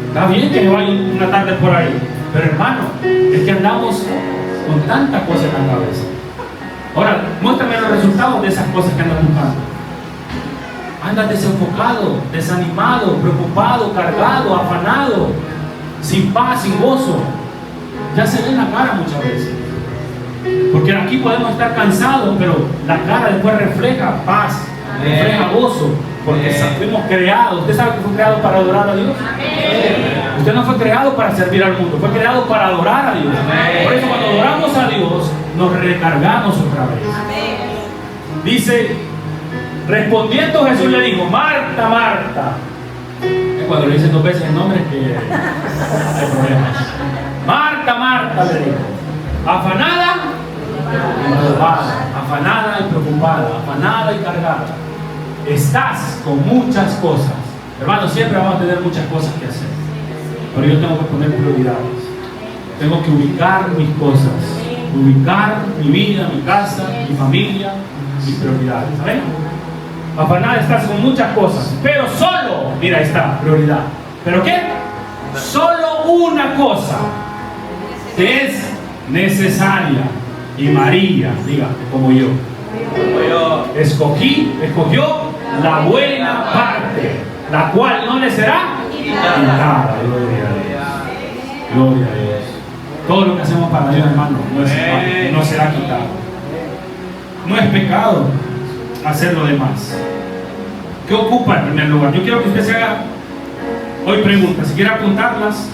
Está bien que yo vaya una tarde por ahí, pero hermano, es que andamos con tantas cosas en la cabeza. Ahora, muéstrame los resultados de esas cosas que andas buscando. Andas desenfocado, desanimado, preocupado, cargado, afanado, sin paz, sin gozo. Ya se ve en la cara muchas veces. Porque aquí podemos estar cansados, pero la cara después refleja paz, refleja gozo, porque fuimos creados. ¿Usted sabe que fue creado para adorar a Dios? Usted no fue creado para servir al mundo, fue creado para adorar a Dios. Por eso cuando adoramos a Dios, nos recargamos otra vez. Dice, respondiendo Jesús le dijo: Marta, Marta. Cuando le dicen 2 veces el nombre es que hay problemas. Marta, Marta, le dijo: afanada y preocupada, afanada y preocupada, afanada y cargada. Estás con muchas cosas. Hermanos, siempre vamos a tener muchas cosas que hacer, pero yo tengo que poner prioridades. Tengo que ubicar mis cosas, ubicar mi vida, mi casa, mi familia, mis prioridades. ¿Saben? Afanada estás con muchas cosas, pero solo, mira, ahí está, prioridad. ¿Pero qué? Solo una cosa que es necesaria. Y María, diga, como yo, escogió la buena parte, la cual no le será quitada. Gloria a Dios. Gloria a Dios. Todo lo que hacemos para Dios, hermano, no será quitado. No es pecado hacer lo demás. ¿Qué ocupa en primer lugar? Yo quiero que usted se haga hoy preguntas. Si quiere apuntarlas,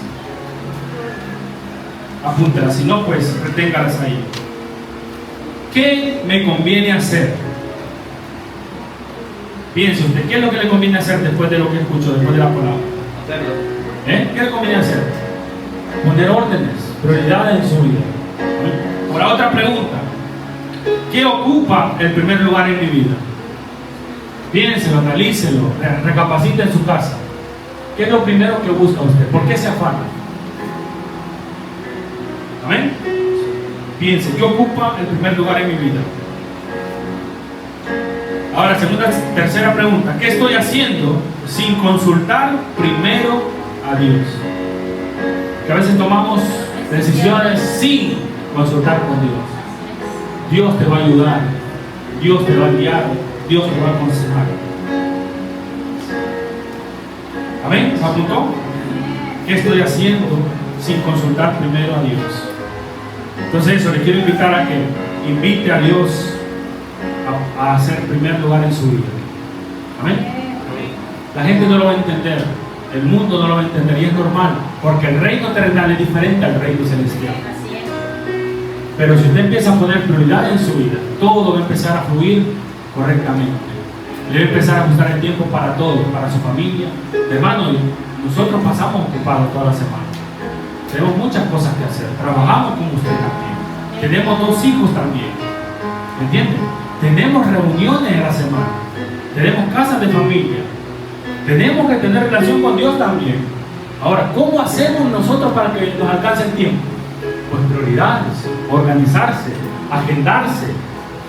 apúntelas. Si no, pues reténgalas ahí. ¿Qué me conviene hacer? Piense usted, ¿qué es lo que le conviene hacer después de lo que escuchó, después de la palabra? ¿Qué le conviene hacer? Poner órdenes, prioridades en su vida. Ahora, otra pregunta: ¿qué ocupa el primer lugar en mi vida? Piénselo, analícelo, recapacite en su casa. ¿Qué es lo primero que busca usted? ¿Por qué se afana? ¿Amén? Piense, ¿qué ocupa el primer lugar en mi vida? Ahora, tercera pregunta: ¿qué estoy haciendo sin consultar primero a Dios? Que a veces tomamos decisiones sin consultar con Dios. Dios te va a ayudar, Dios te va a guiar, Dios te va a aconsejar. ¿Amén? ¿Se apuntó? ¿Qué estoy haciendo sin consultar primero a Dios? Entonces eso, le quiero invitar a que invite a Dios a hacer primer lugar en su vida. ¿Amén? La gente no lo va a entender, el mundo no lo va a entender, y es normal, porque el reino terrenal es diferente al reino celestial. Pero si usted empieza a poner prioridad en su vida, todo va a empezar a fluir correctamente. Debe empezar a ajustar el tiempo para todo, para su familia. Hermano, nosotros pasamos ocupados toda la semana. Tenemos muchas cosas que hacer. Trabajamos como usted también. Tenemos 2 hijos también. ¿Me entienden? Tenemos reuniones en la semana. Tenemos casas de familia. Tenemos que tener relación con Dios también. Ahora, ¿cómo hacemos nosotros para que nos alcance el tiempo? Pues prioridades, organizarse, agendarse.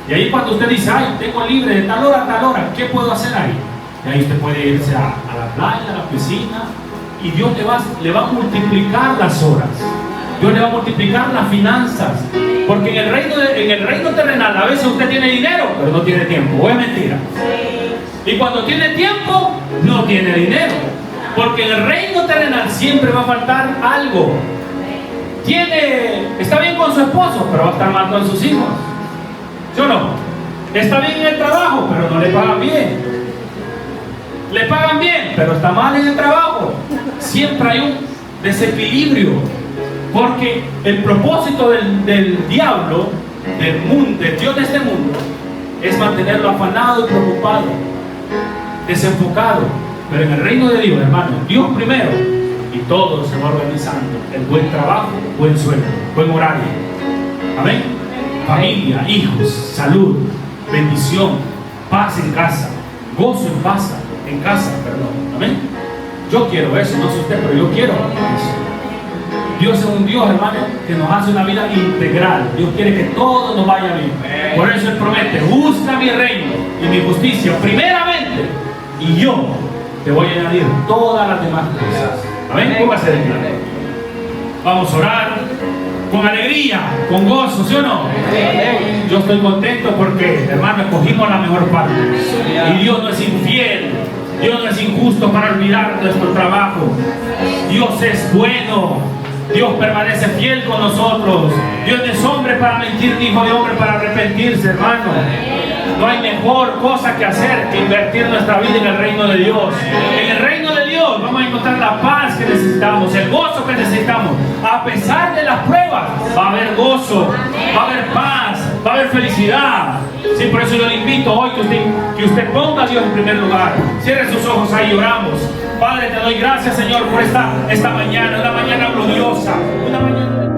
Y ahí cuando usted dice: ay, tengo libre de tal hora a tal hora, ¿qué puedo hacer ahí? Y ahí usted puede irse a la playa, a la piscina, y Dios le va a multiplicar las horas. Dios le va a multiplicar las finanzas. Porque en el reino terrenal a veces usted tiene dinero, pero no tiene tiempo. ¿O es mentira? Y cuando tiene tiempo, no tiene dinero. Porque en el reino terrenal siempre va a faltar algo. Está bien con su esposo, pero va a estar mal con sus hijos. ¿Sí o no? Está bien en el trabajo, pero no le pagan bien. Le pagan bien, pero está mal en el trabajo. Siempre hay un desequilibrio. Porque el propósito del diablo, del Dios de este mundo, es mantenerlo afanado y preocupado, desenfocado. Pero en el reino de Dios, hermano, Dios primero, y todo se va organizando. El buen trabajo, buen sueldo, buen horario. Amén. Familia, hijos, salud, bendición, paz en casa, gozo en casa, perdón. Amén. Yo quiero eso, no sé usted, pero yo quiero eso. Dios es un Dios, hermano, que nos hace una vida integral. Dios quiere que todo nos vaya bien. Por eso Él promete: busca mi reino y mi justicia primeramente, y yo te voy a añadir todas las demás cosas. Amén. Póngase de pie. Vamos a orar con alegría, con gozo, ¿sí o no? Yo estoy contento porque, hermano, escogimos la mejor parte. Y Dios no es infiel. Dios no es injusto para olvidar nuestro trabajo. Dios es bueno. Dios permanece fiel con nosotros. Dios no es hombre para mentir, ni hijo de hombre para arrepentirse, hermano. No hay mejor cosa que hacer que invertir nuestra vida en el reino de Dios. En el reino de Dios vamos a encontrar la paz que necesitamos, el gozo que necesitamos. A pesar de las pruebas, va a haber gozo, va a haber paz, va a haber felicidad. Sí, por eso yo le invito hoy que usted ponga a Dios en primer lugar. Cierre sus ojos ahí, oramos. Padre, te doy gracias, Señor, por esta mañana, una mañana gloriosa, una mañana...